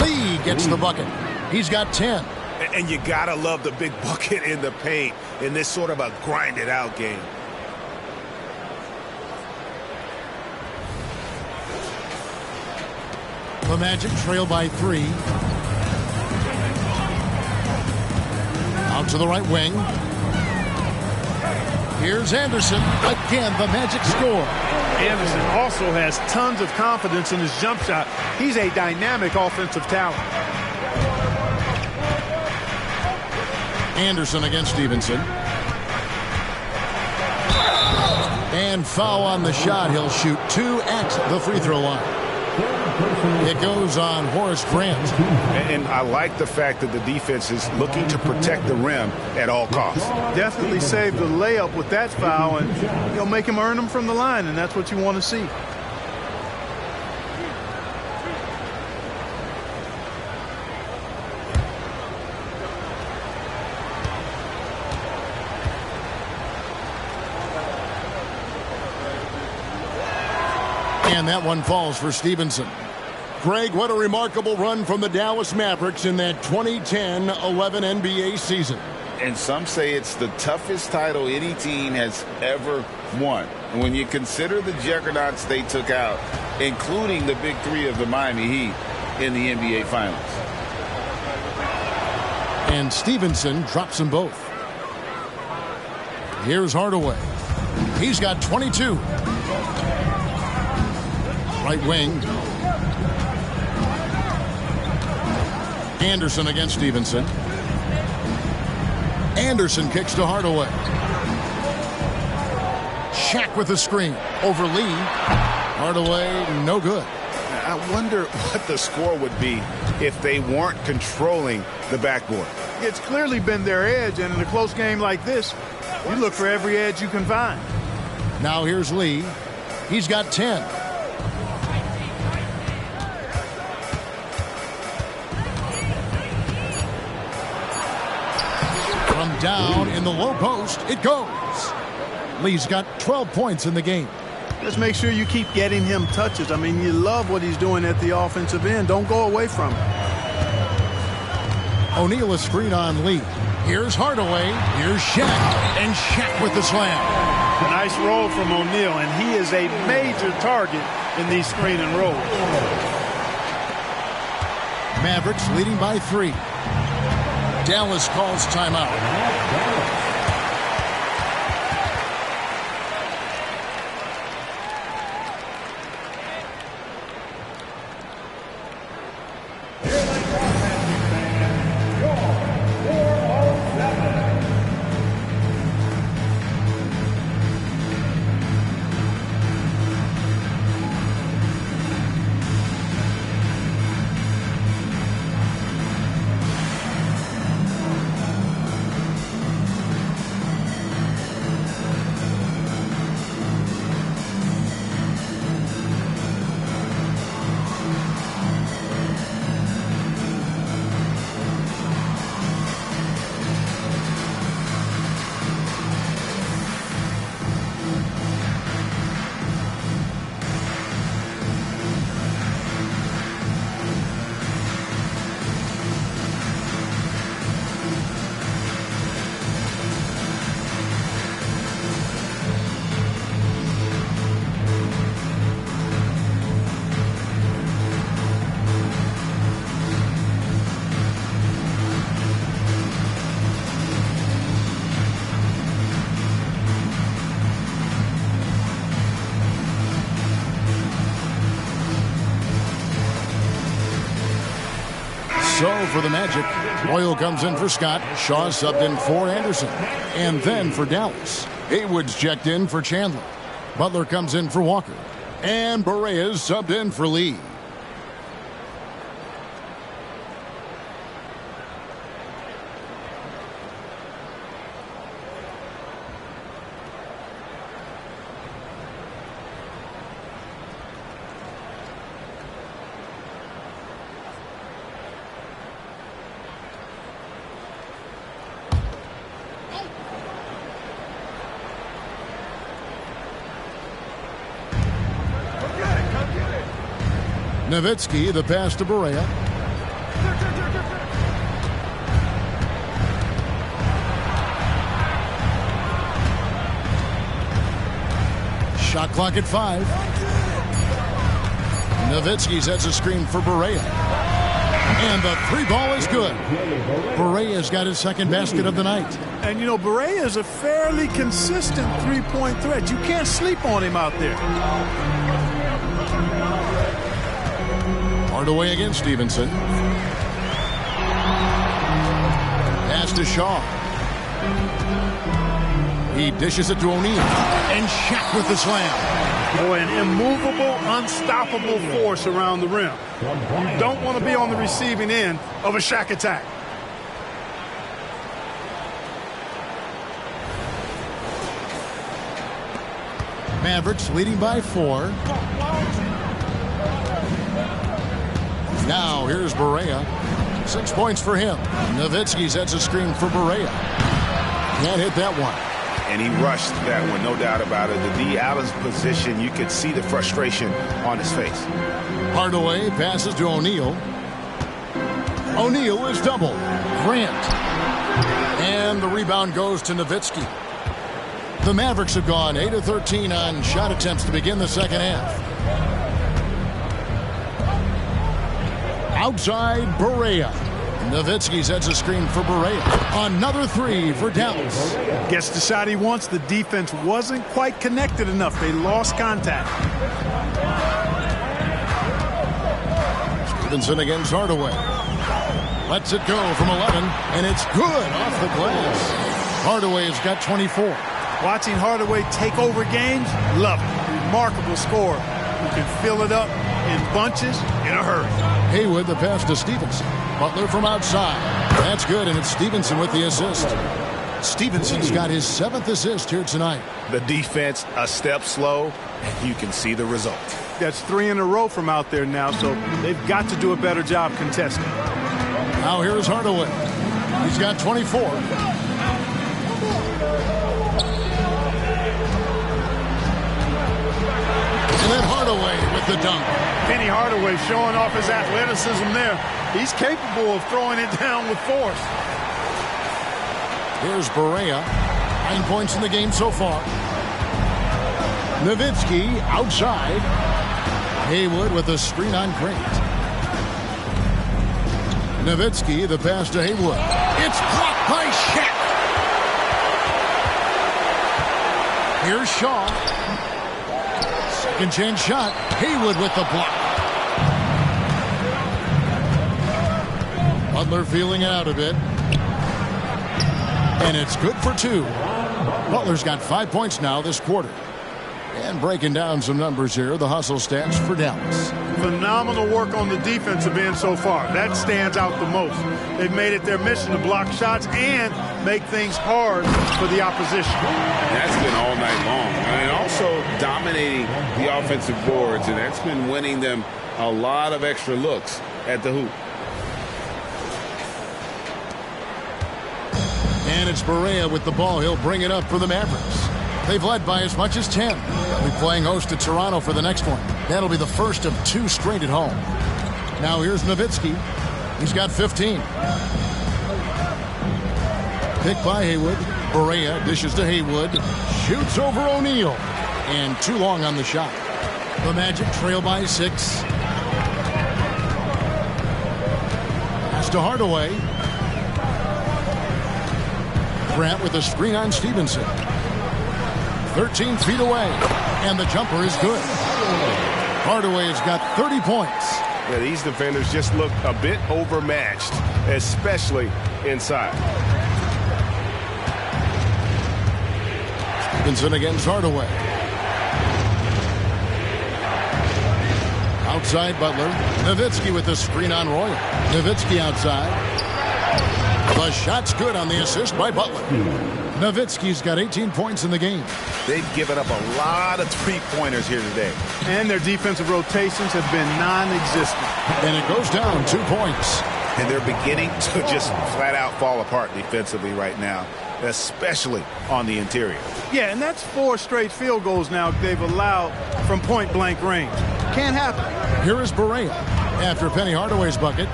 Lee gets the bucket. He's got 10. And you gotta love the big bucket in the paint in this sort of a grinded out game. The Magic trail by 3. Out to the right wing. Here's Anderson. Again, the Magic score. Anderson also has tons of confidence in his jump shot. He's a dynamic offensive talent. Anderson against Stevenson. And foul on the shot. He'll shoot 2 at the free throw line. It goes on Horace Grant. And I like the fact that the defense is looking to protect the rim at all costs. Definitely saved the layup with that foul, and you'll make him earn them from the line, and that's what you want to see. And that one falls for Stevenson. Greg, what a remarkable run from the Dallas Mavericks in that 2010-11 NBA season. And some say it's the toughest title any team has ever won. And when you consider the juggernauts they took out, including the big 3 of the Miami Heat in the NBA Finals. And Stevenson drops them both. Here's Hardaway. He's got 22. Right wing. Anderson against Stevenson. Anderson kicks to Hardaway. Shaq with the screen over Lee. Hardaway, no good. I wonder what the score would be if they weren't controlling the backboard. It's clearly been their edge, and in a close game like this, you look for every edge you can find. Now here's Lee. He's got 10. From down in the low post, it goes. Lee's got 12 points in the game. Just make sure you keep getting him touches. I mean, you love what he's doing at the offensive end. Don't go away from him. O'Neal a screen on Lee. Here's Hardaway. Here's Shaq. And Shaq with the slam. Nice roll from O'Neal, and he is a major target in these screen and rolls. Mavericks leading by 3. Dallas calls timeout. So for the Magic, Royal comes in for Scott. Shaw subbed in for Anderson. And then for Dallas, Haywood's checked in for Chandler. Butler comes in for Walker. And Barea's subbed in for Lee. Nowitzki, the pass to Barea. Shot clock at 5. Nowitzki sets a screen for Barea. And the 3-ball is good. Barea's got his second basket of the night. And, you know, Barea is a fairly consistent three-point threat. You can't sleep on him out there. Hardaway against Stevenson. Pass to Shaw. He dishes it to O'Neal. And Shaq with the slam. Boy, an immovable, unstoppable force around the rim. You don't want to be on the receiving end of a Shaq attack. Mavericks leading by 4. Now here's Barea. 6 points for him. Nowitzki sets a screen for Barea. Can't hit that one. And he rushed that one, no doubt about it. The D out of his position, you could see the frustration on his face. Hardaway passes to O'Neal. O'Neal is double. Grant. And the rebound goes to Nowitzki. The Mavericks have gone 8 of 13 on shot attempts to begin the second half. Outside, Barea. Nowitzki sets a screen for Barea. Another 3 for Dallas. Gets the shot he wants. The defense wasn't quite connected enough. They lost contact. Stevenson against Hardaway. Lets it go from 11, and it's good off the glass. Hardaway's got 24. Watching Hardaway take over games, love it. Remarkable scorer who can fill it up in bunches in a hurry. Haywood, the pass to Stevenson. Butler from outside. That's good, and it's Stevenson with the assist. Stevenson's got his 7th assist here tonight. The defense a step slow, and you can see the result. That's 3 in a row from out there now, so they've got to do a better job contesting. Now here's Hardaway. He's got 24. And then Hardaway with the dunk. Penny Hardaway showing off his athleticism there. He's capable of throwing it down with force. Here's Barea. 9 points in the game so far. Nowitzki outside. Haywood with a screen on Grant. Nowitzki, the pass to Haywood. It's blocked by Shaq. Here's Shaw. Second chance shot. Haywood with the block. Butler feeling it out a bit. And it's good for 2. Butler's got 5 points now this quarter. And breaking down some numbers here, the hustle stats for Dallas. Phenomenal work on the defensive end so far. That stands out the most. They've made it their mission to block shots and make things hard for the opposition. That's been all night long. And also dominating the offensive boards, and that's been winning them a lot of extra looks at the hoop. And it's Barea with the ball. He'll bring it up for the Mavericks. They've led by as much as 10. They'll be playing host to Toronto for the next one. That'll be the first of 2 straight at home. Now here's Nowitzki. He's got 15. Pick by Haywood. Barea dishes to Haywood. Shoots over O'Neal. And too long on the shot. The Magic trail by 6. Pass to Hardaway. Grant with a screen on Stevenson. 13 feet away, and the jumper is good. Hardaway has got 30 points. Yeah, these defenders just look a bit overmatched, especially inside. Stevenson against Hardaway. Outside Butler. Nowitzki with the screen on Royal. Nowitzki outside. The shot's good on the assist by Butler. Nowitzki's got 18 points in the game. They've given up a lot of three-pointers here today. And their defensive rotations have been non-existent. And it goes down 2 points. And they're beginning to just flat-out fall apart defensively right now, especially on the interior. Yeah, and that's 4 straight field goals now they've allowed from point-blank range. Can't happen. Here is Barea after Penny Hardaway's bucket.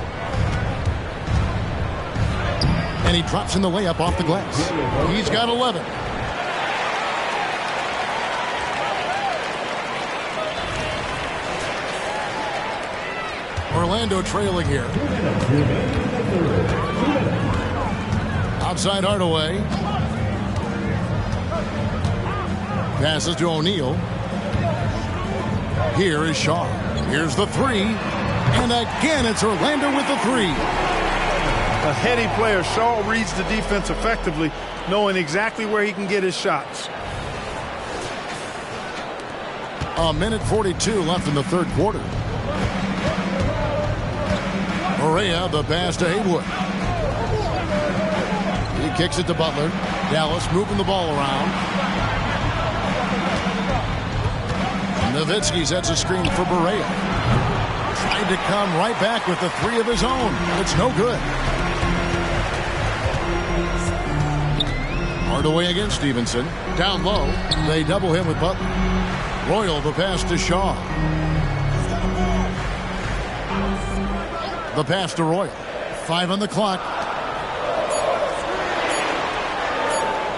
And he drops in the layup off the glass. He's got 11. Orlando trailing here. Outside Hardaway. Passes to O'Neal. Here is Shaw. Here's the 3. And again, it's Orlando with the 3. A heady player. Shaw reads the defense effectively, knowing exactly where he can get his shots. A minute 42 left in the third quarter. Barea, the pass to Haywood. He kicks it to Butler. Dallas moving the ball around. Nowitzki sets a screen for Barea. Tried to come right back with the 3 of his own. It's no good. Hardaway against Stevenson. Down low. They double him with Butler. Royal, the pass to Shaw. The pass to Royal. 5 on the clock.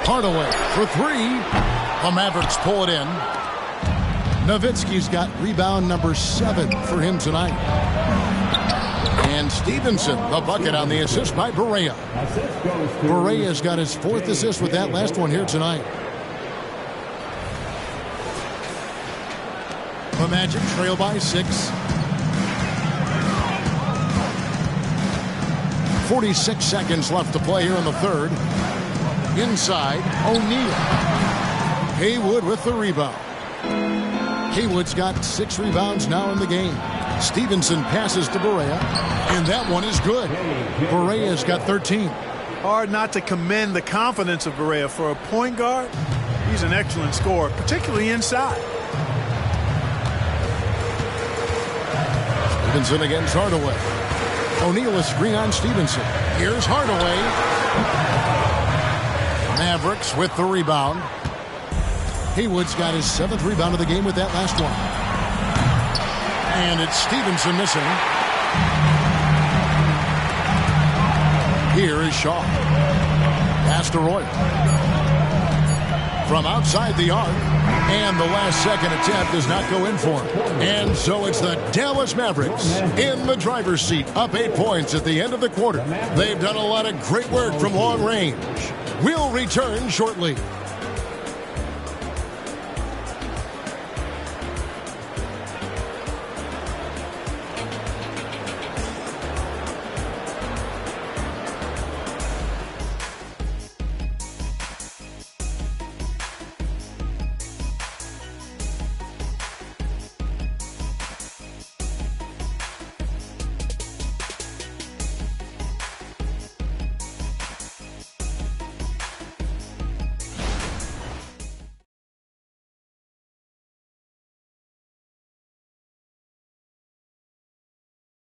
Hardaway for 3. The Mavericks pull it in. Nowitzki's got rebound number 7 for him tonight. And Stevenson, the bucket on the assist by Barea. Barea's got his 4th assist with that last one here tonight. The Magic trail by 6. 46 seconds left to play here in the third. Inside, O'Neal. Haywood with the rebound. Haywood's got 6 rebounds now in the game. Stevenson passes to Barea, and that one is good. Barea's got 13. Hard not to commend the confidence of Barea. For a point guard, he's an excellent scorer, particularly inside. Stevenson against Hardaway. O'Neal a screen on Stevenson. Here's Hardaway. Mavericks with the rebound. Haywood's got his 7th rebound of the game with that last one. And it's Stevenson missing. Here is Shaw. Pass to Roy. From outside the arc. And the last second attempt does not go in for him. And so it's the Dallas Mavericks in the driver's seat, up 8 points at the end of the quarter. They've done a lot of great work from long range. We'll return shortly.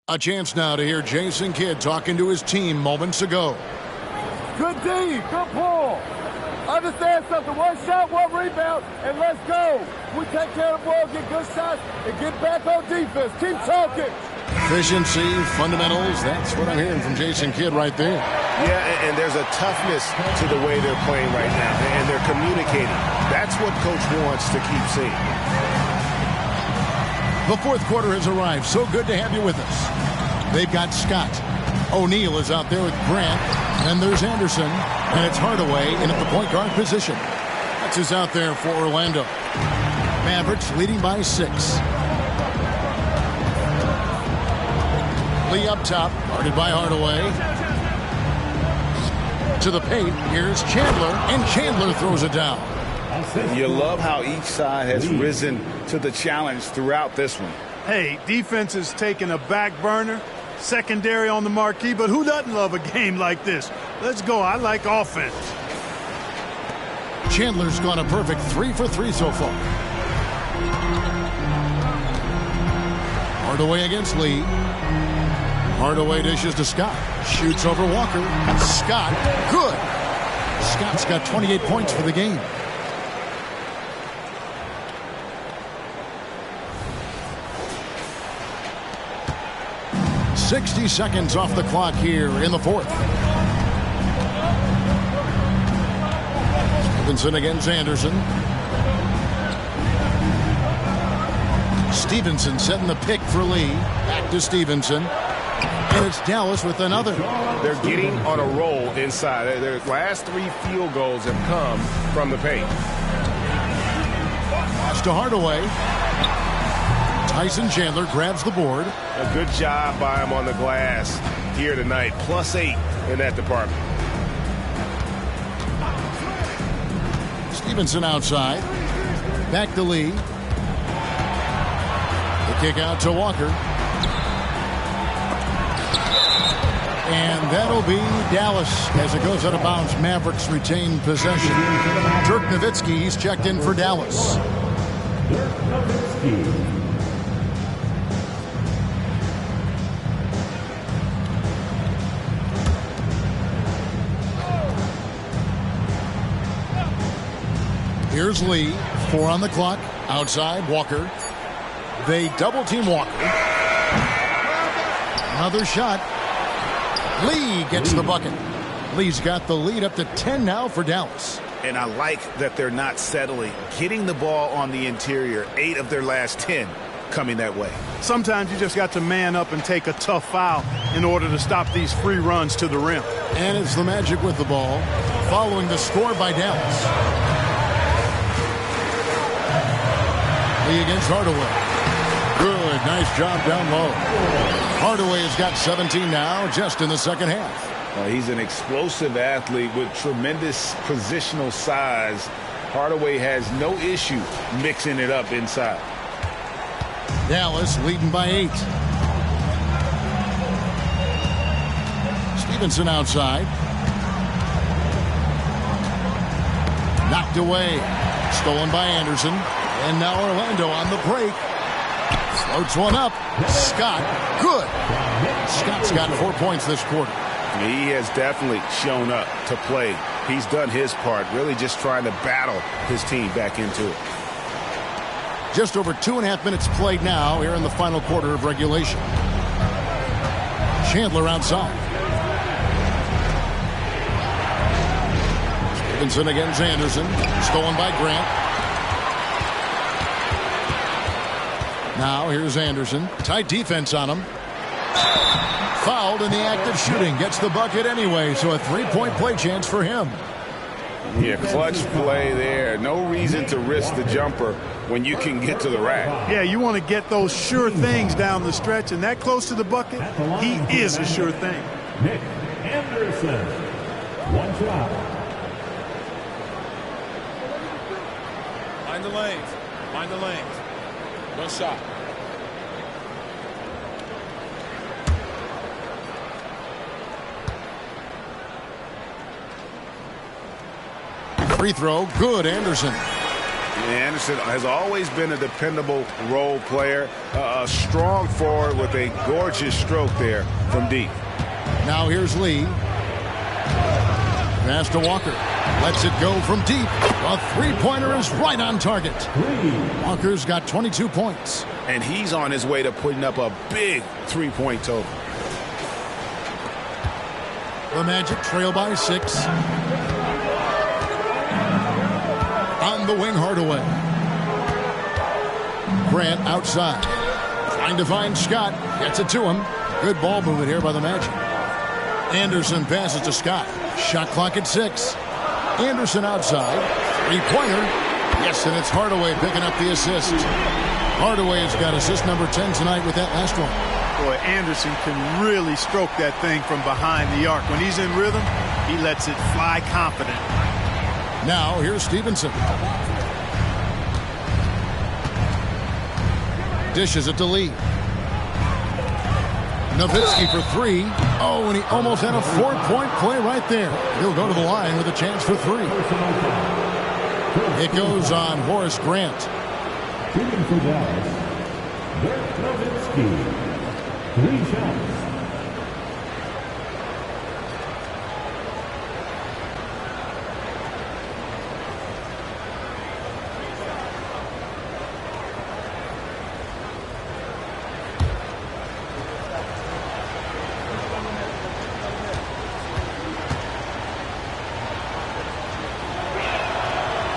A chance now to hear Jason Kidd talking to his team moments ago. Good D, good pull. Understand something, one shot, one rebound, and let's go. We take care of the ball, get good shots, and get back on defense. Keep talking. Efficiency, fundamentals, that's what I'm hearing from Jason Kidd right there. Yeah, and there's a toughness to the way they're playing right now, and they're communicating. That's what Coach wants to keep seeing. The fourth quarter has arrived. So good to have you with us. They've got Scott. O'Neal is out there with Grant. And there's Anderson. And it's Hardaway in at the point guard position. That's who's out there for Orlando. Mavericks leading by 6. Lee up top, guarded by Hardaway. To the paint, here's Chandler. And Chandler throws it down. You love how each side has risen to the challenge throughout this one. Hey, defense is taking a back burner, secondary on the marquee, but who doesn't love a game like this? Let's go. I like offense. Chandler's gone a perfect 3 for 3 so far. Hardaway against Lee. Hardaway dishes to Scott. Shoots over Walker. Scott, good. Scott's got 28 points for the game. 60 seconds off the clock here in the fourth. Stevenson against Anderson. Stevenson setting the pick for Lee. Back to Stevenson. And it's Dallas with another. They're getting on a roll inside. Their last 3 field goals have come from the paint. Pass to Hardaway. Tyson Chandler grabs the board. A good job by him on the glass here tonight. +8 in that department. Stevenson outside. Back to Lee. The kick out to Walker. And that'll be Dallas as it goes out of bounds. Mavericks retain possession. Dirk Nowitzki, he's checked in for Dallas. Here's Lee. 4 on the clock. Outside, Walker. They double team Walker. Another shot. Lee gets the bucket. Lee's got the lead up to 10 now for Dallas. And I like that they're not settling. Getting the ball on the interior. 8 of their last 10 coming that way. Sometimes you just got to man up and take a tough foul in order to stop these free runs to the rim. And it's the Magic with the ball, following the score by Dallas. Lee against Hardaway. Good, nice job down low. Hardaway has got 17 now, just in the second half. He's an explosive athlete with tremendous positional size. Hardaway has no issue mixing it up inside. Dallas leading by 8. Stevenson outside. Knocked away. Stolen by Anderson. And now Orlando on the break. Floats one up. Scott, good. Scott's got 4 points this quarter. He has definitely shown up to play. He's done his part, really just trying to battle his team back into it. Just over 2.5 minutes played now here in the final quarter of regulation. Chandler outside. Stevenson against Anderson. Stolen by Grant. Now here's Anderson. Tight defense on him. Fouled in the act of shooting. Gets the bucket anyway, so a three-point play chance for him. Yeah, clutch play there. No reason to risk the jumper when you can get to the rack. Yeah, you want to get those sure things down the stretch, and that close to the bucket, he is a sure thing. Nick Anderson, one shot. Find the lanes. Find the lanes. One shot. Free throw, good, Anderson. Anderson has always been a dependable role player, a strong forward with a gorgeous stroke there from deep. Now here's Lee. Pass to Walker. Lets it go from deep. A three-pointer is right on target. Walker's got 22 points. And he's on his way to putting up a big three-point total. The Magic trail by 6. On the wing, Hardaway. Grant outside. Trying to find Scott. Gets it to him. Good ball movement here by the Magic. Anderson passes to Scott. Shot clock at 6. Anderson outside. Three-pointer. Yes, and it's Hardaway picking up the assist. Hardaway has got assist number 10 tonight with that last one. Boy, Anderson can really stroke that thing from behind the arc. When he's in rhythm, he lets it fly confident. Now, here's Stevenson. Dishes it to Lee. Nowitzki for 3. Oh, and he almost had a 4-point play right there. He'll go to the line with a chance for 3. It goes on Horace Grant. Shooting for Dallas, Dirk Nowitzki. 3 shots.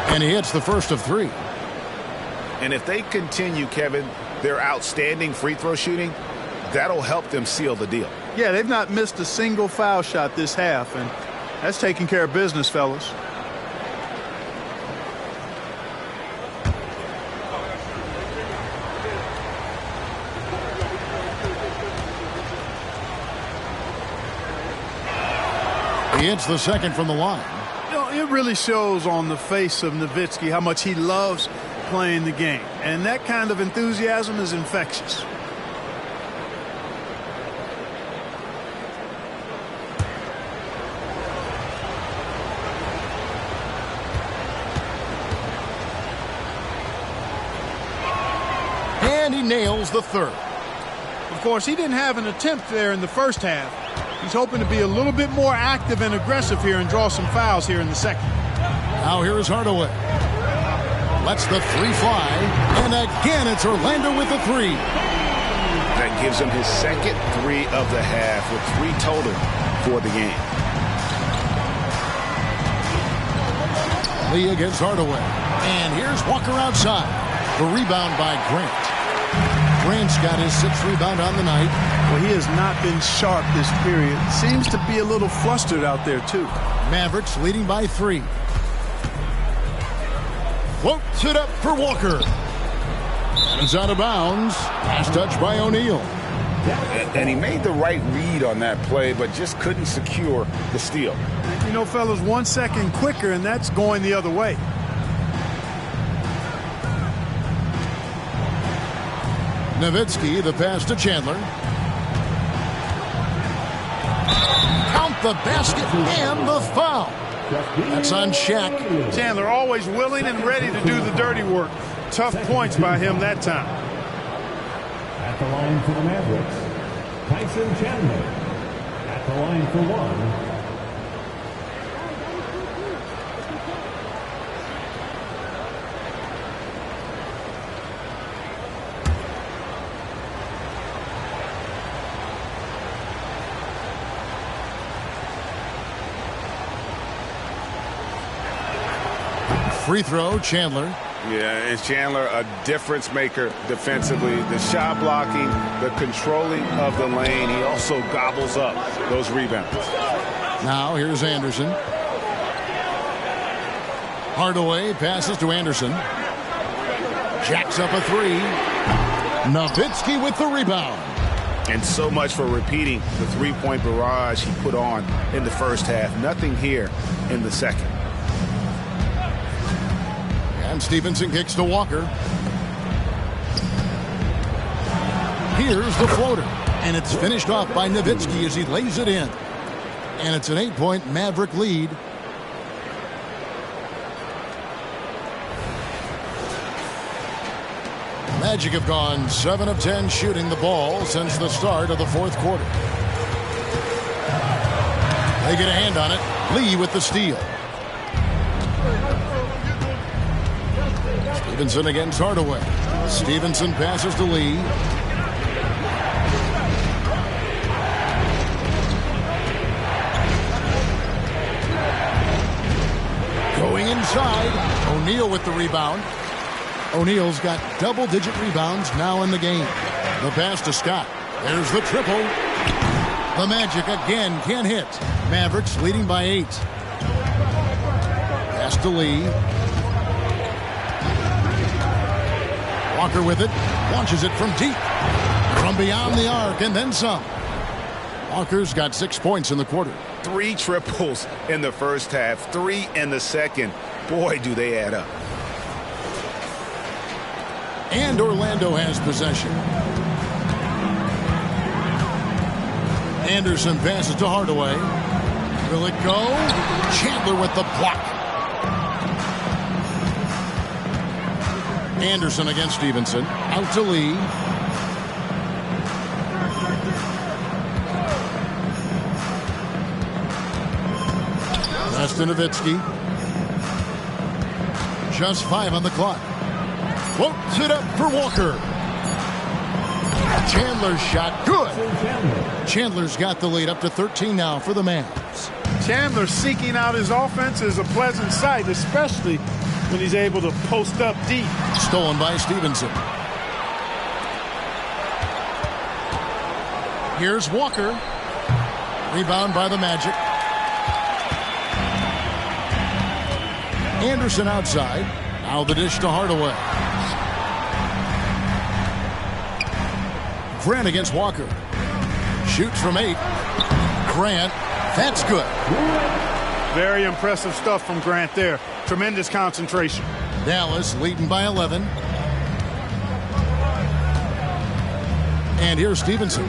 And he hits the first of 3. And if they continue, Kevin, their outstanding free throw shooting, that'll help them seal the deal. Yeah, they've not missed a single foul shot this half, and that's taking care of business, fellas. He hits the second from the line. You know, it really shows on the face of Nowitzki how much he loves playing the game. And that kind of enthusiasm is infectious. And he nails the third. Of course, he didn't have an attempt there in the first half. He's hoping to be a little bit more active and aggressive here and draw some fouls here in the second. Now here is Hardaway. Lets the 3 fly. And again, it's Orlando with the 3. That gives him his second 3 of the half with 3 total for the game. Lee against Hardaway. And here's Walker outside. The rebound by Grant. Grant's got his 6th rebound on the night. Well, he has not been sharp this period. Seems to be a little flustered out there, too. Mavericks leading by 3. Floats it up for Walker. It's out of bounds. Last touch by O'Neal. And he made the right read on that play, but just couldn't secure the steal. You know, fellas, 1 second quicker, and that's going the other way. Nowitzki, the pass to Chandler. Count the basket and the foul. That's on Shaq. Chandler always willing and ready to do the dirty work. Tough points by him that time. At the line for the Mavericks, Tyson Chandler. At the line for 1. Free throw, Chandler. Yeah, is Chandler a difference maker defensively? The shot blocking, the controlling of the lane. He also gobbles up those rebounds. Now here's Anderson. Hardaway passes to Anderson. Jacks up a three. Nowitzki with the rebound. And so much for repeating the three-point barrage he put on in the first half. Nothing here in the second. And Stevenson kicks to Walker. Here's the floater. And it's finished off by Nowitzki as he lays it in. And it's an 8-point Maverick lead. Magic have gone 7 of 10 shooting the ball since the start of the fourth quarter. They get a hand on it. Lee with the steal. Stevenson against Hardaway. Stevenson passes to Lee. Going inside. O'Neal with the rebound. O'Neal's got double-digit rebounds now in the game. The pass to Scott. There's the triple. The Magic again can't hit. Mavericks leading by 8. Pass to Lee. Walker with it. Launches it from deep. From beyond the arc and then some. Walker's got 6 points in the quarter. 3 triples in the first half. 3 in the second. Boy, do they add up. And Orlando has possession. Anderson passes to Hardaway. Will it go? Chandler with the block. Anderson against Stevenson. Out to Lee. Pass to Nowitzki. Just 5 on the clock. Floats it up for Walker. Chandler's shot good. Chandler's got the lead up to 13 now for the Mavs. Chandler seeking out his offense is a pleasant sight, especially when he's able to post up deep. Stolen by Stevenson. Here's Walker. Rebound by the Magic. Anderson outside. Now the dish to Hardaway. Grant against Walker. Shoots from 8. Grant, that's good. Very impressive stuff from Grant there. Tremendous concentration. Dallas leading by 11. And here's Stevenson.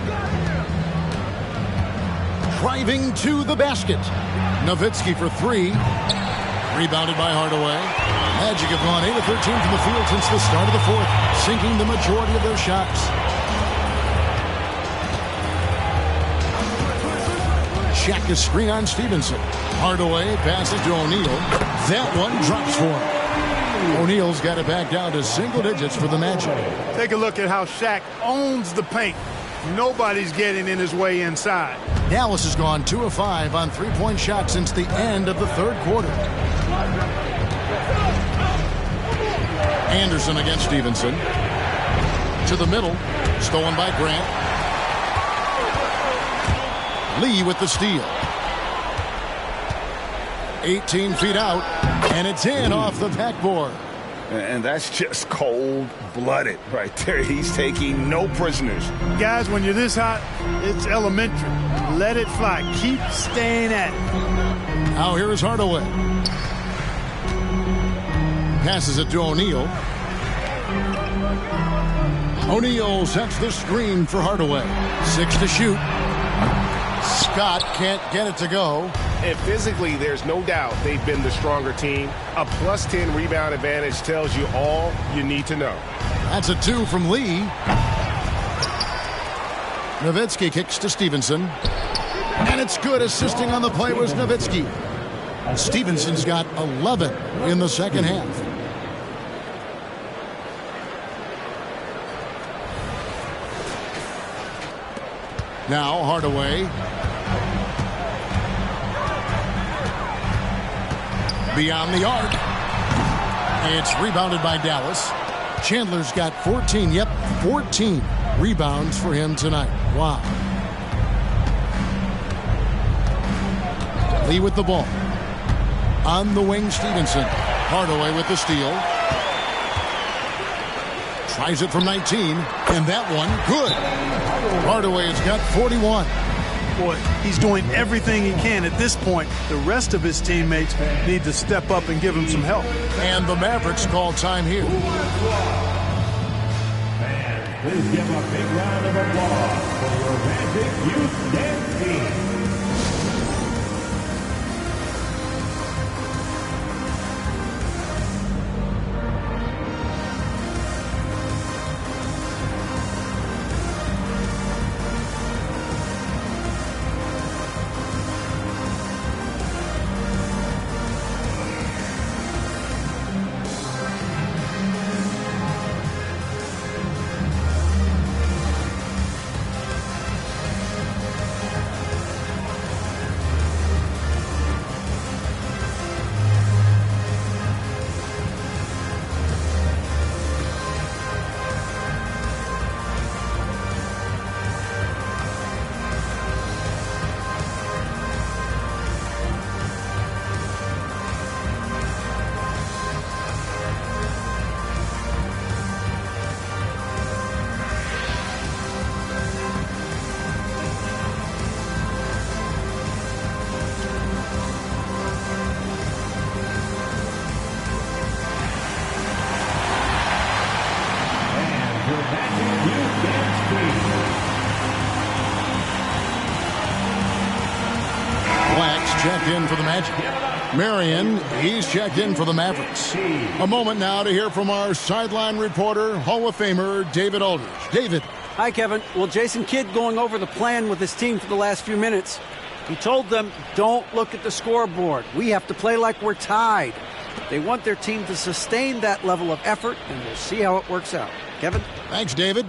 Driving to the basket. Nowitzki for 3. Rebounded by Hardaway. Magic have gone 8 of 13 from the field since the start of the fourth, sinking the majority of their shots. Shaq is screen on Stevenson. Hardaway passes to O'Neal. That one drops for him. O'Neal's got it back down to single digits for the Magic. Take a look at how Shaq owns the paint. Nobody's getting in his way inside. Dallas has gone 2 of 5 on three-point shots since the end of the third quarter. Anderson against Stevenson. To the middle. Stolen by Grant. Lee with the steal. 18 feet out. And it's in off the backboard. And that's just cold-blooded right there. He's taking no prisoners. Guys, when you're this hot, it's elementary. Let it fly. Keep staying at it. Now here is Hardaway. Passes it to O'Neal. O'Neal sets the screen for Hardaway. 6 to shoot. Scott can't get it to go. And physically, there's no doubt they've been the stronger team. A plus 10 rebound advantage tells you all you need to know. That's a 2 from Lee. Nowitzki kicks to Stevenson. And it's good. Assisting on the play was Nowitzki. Stevenson's got 11 in the second half. Now Hardaway. Beyond the arc. It's rebounded by Dallas. Chandler's got 14. Yep, 14 rebounds for him tonight. Wow. Lee with the ball. On the wing, Stevenson. Hardaway with the steal. Tries it from 19, and that one, good. Hardaway has got 41. Boy, he's doing everything he can at this point. The rest of his teammates need to step up and give him some help. And the Mavericks call time here. And please give a big round of applause for your Magic Youth Dance Team. Checked in for the Magic. Marion, he's checked in for the Mavericks. A moment now to hear from our sideline reporter, Hall of Famer David Aldridge. David. Hi, Kevin. Well, Jason Kidd going over the plan with his team for the last few minutes. He told them, don't look at the scoreboard. We have to play like we're tied. They want their team to sustain that level of effort, and we'll see how it works out. Kevin? Thanks, David.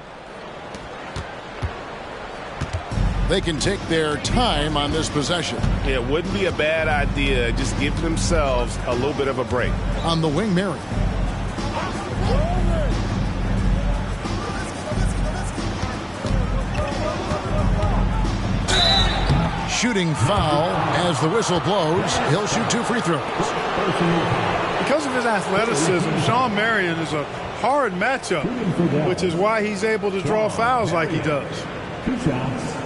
They can take their time on this possession. It wouldn't be a bad idea. Just give themselves a little bit of a break. On the wing, Marion. Shooting foul as the whistle blows. He'll shoot 2 free throws. Because of his athleticism, Shawn Marion is a hard matchup, which is why he's able to draw fouls like he does. 2 shots.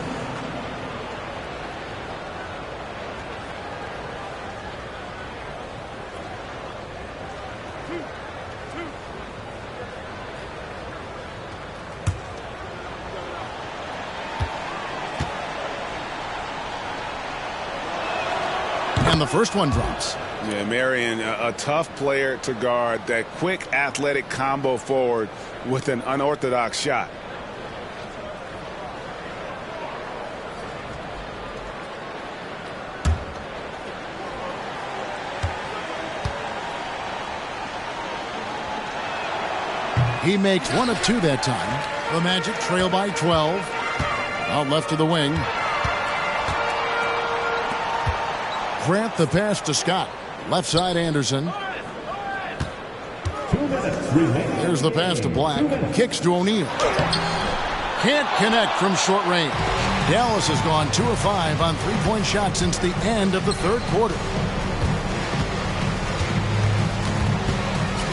And the first one drops. Yeah, Marion, a tough player to guard. That quick athletic combo forward with an unorthodox shot. He makes 1 of 2 that time. The Magic trail by 12. Out left to the wing. Grant the pass to Scott. Left side Anderson. 2 minutes remaining. There's the pass to Black. Kicks to O'Neal. Can't connect from short range. Dallas has gone 2 of 5 on 3-point shots since the end of the third quarter.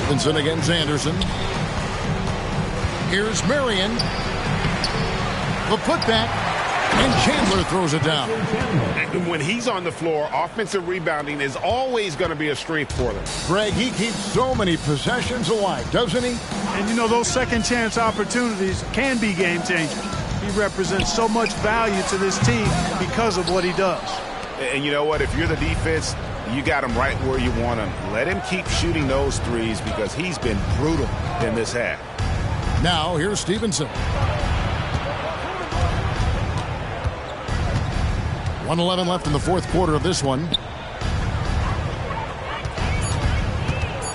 Stevenson against Anderson. Here's Marion. The putback. And Chandler throws it down. When he's on the floor, offensive rebounding is always going to be a strength for them. Greg, he keeps so many possessions alive, doesn't he? And, you know, those second chance opportunities can be game changers. He represents so much value to this team because of what he does. And you know what? If you're the defense, you got him right where you want him. Let him keep shooting those threes because he's been brutal in this half. Now, here's Stevenson. 1:11 left in the fourth quarter of this one.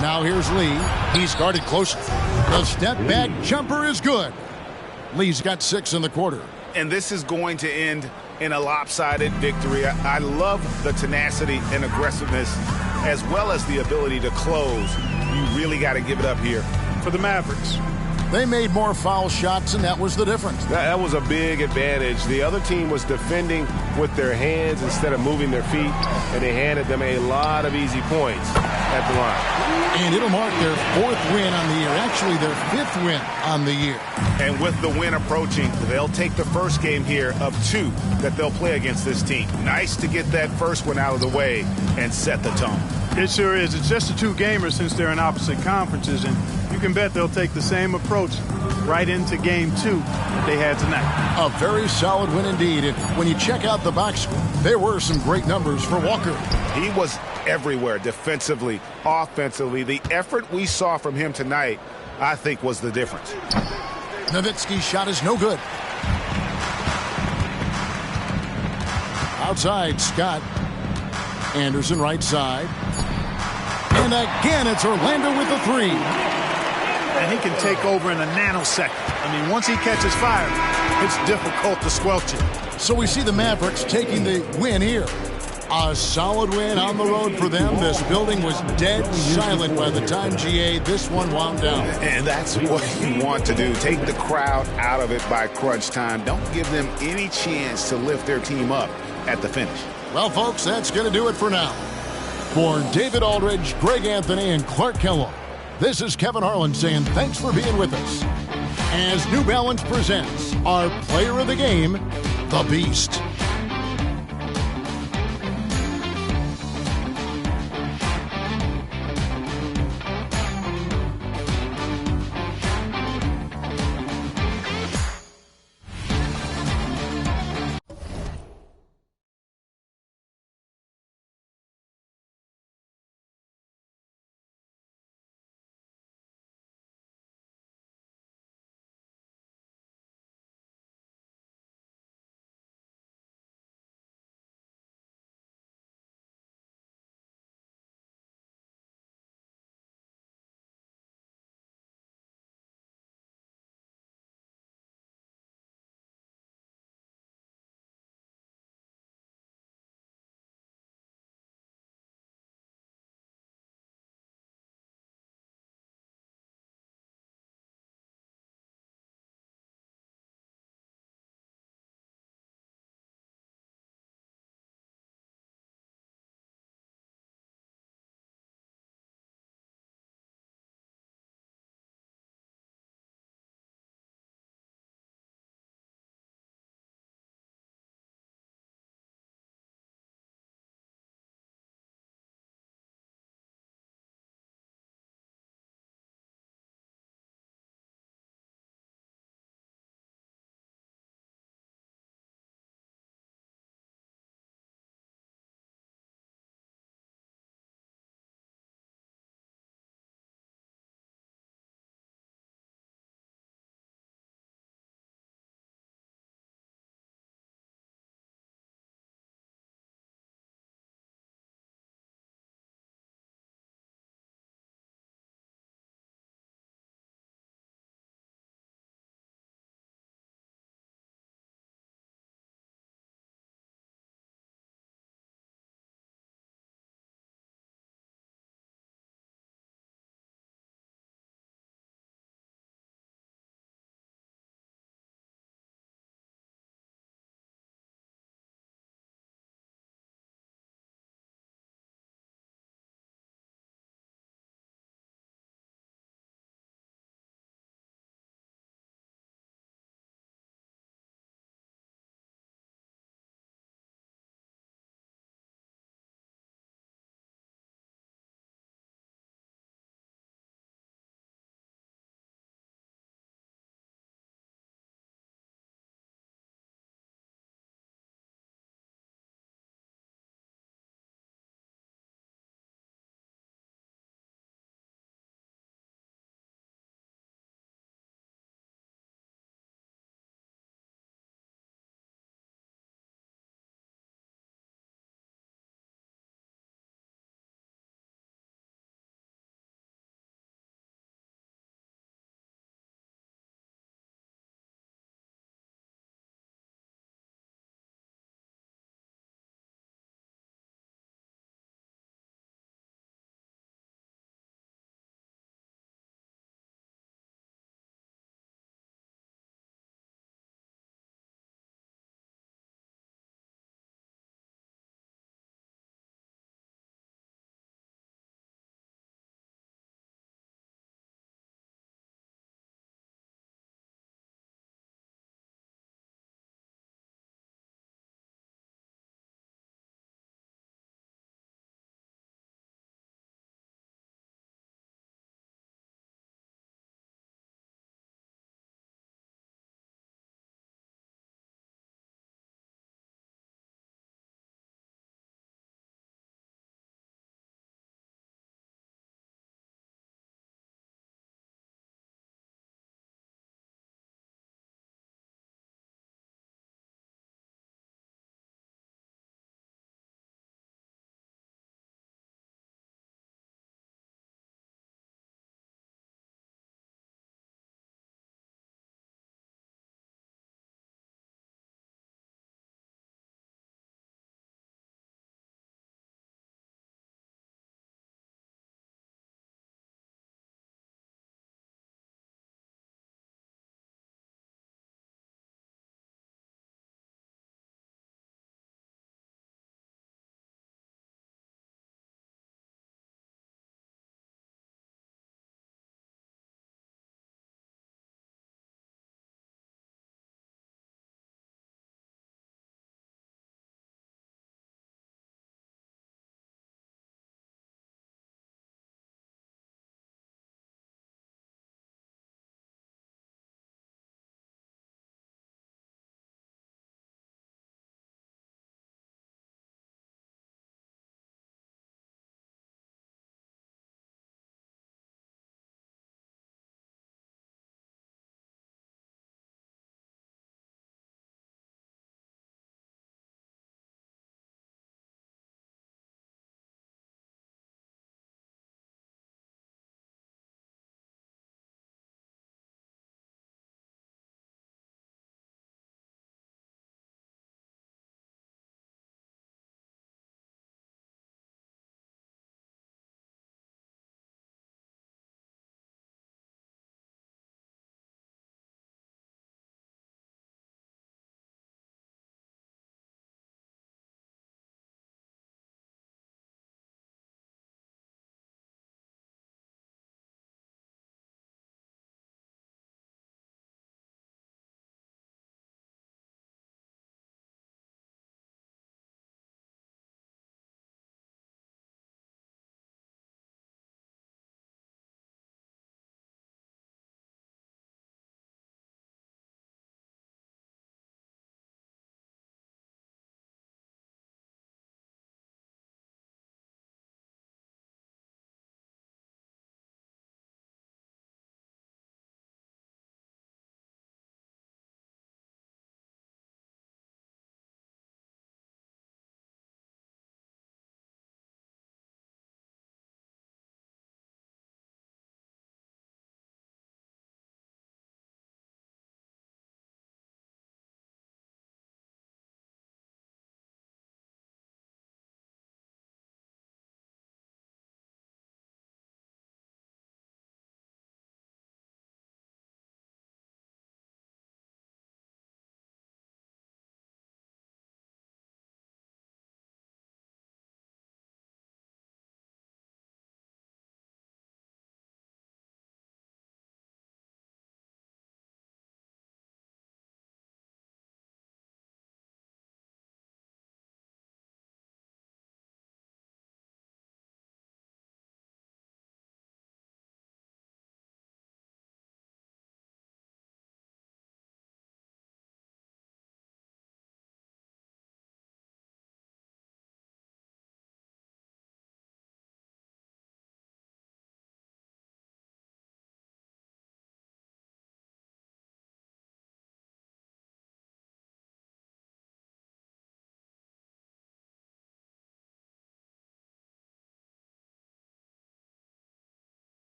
Now here's Lee. He's guarded closely. The step back jumper is good. Lee's got 6 in the quarter. And this is going to end in a lopsided victory. I love the tenacity and aggressiveness as well as the ability to close. You really got to give it up here. For the Mavericks. They made more foul shots, and that was the difference. That was a big advantage. The other team was defending with their hands instead of moving their feet, and they handed them a lot of easy points at the line. And it'll mark their 4th win on the year, actually their 5th win on the year. And with the win approaching, they'll take the first game here of 2 that they'll play against this team. Nice to get that first one out of the way and set the tone. It sure is. It's just a 2-gamer since they're in opposite conferences, and you can bet they'll take the same approach right into game 2 that they had tonight. A very solid win indeed. And when you check out the box score, there were some great numbers for Walker. He was everywhere defensively, offensively. The effort we saw from him tonight, I think, was the difference. Nowitzki's shot is no good. Outside, Scott. Anderson right side. And again, it's Orlando with the 3. And he can take over in a nanosecond. I mean, once he catches fire, it's difficult to squelch it. So we see the Mavericks taking the win here. A solid win on the road for them. This building was dead silent by the time, GA, this one wound down. And that's what you want to do. Take the crowd out of it by crunch time. Don't give them any chance to lift their team up at the finish. Well, folks, that's going to do it for now. For David Aldridge, Greg Anthony, and Clark Kellogg, this is Kevin Harlan saying thanks for being with us as New Balance presents our player of the game, the Beast.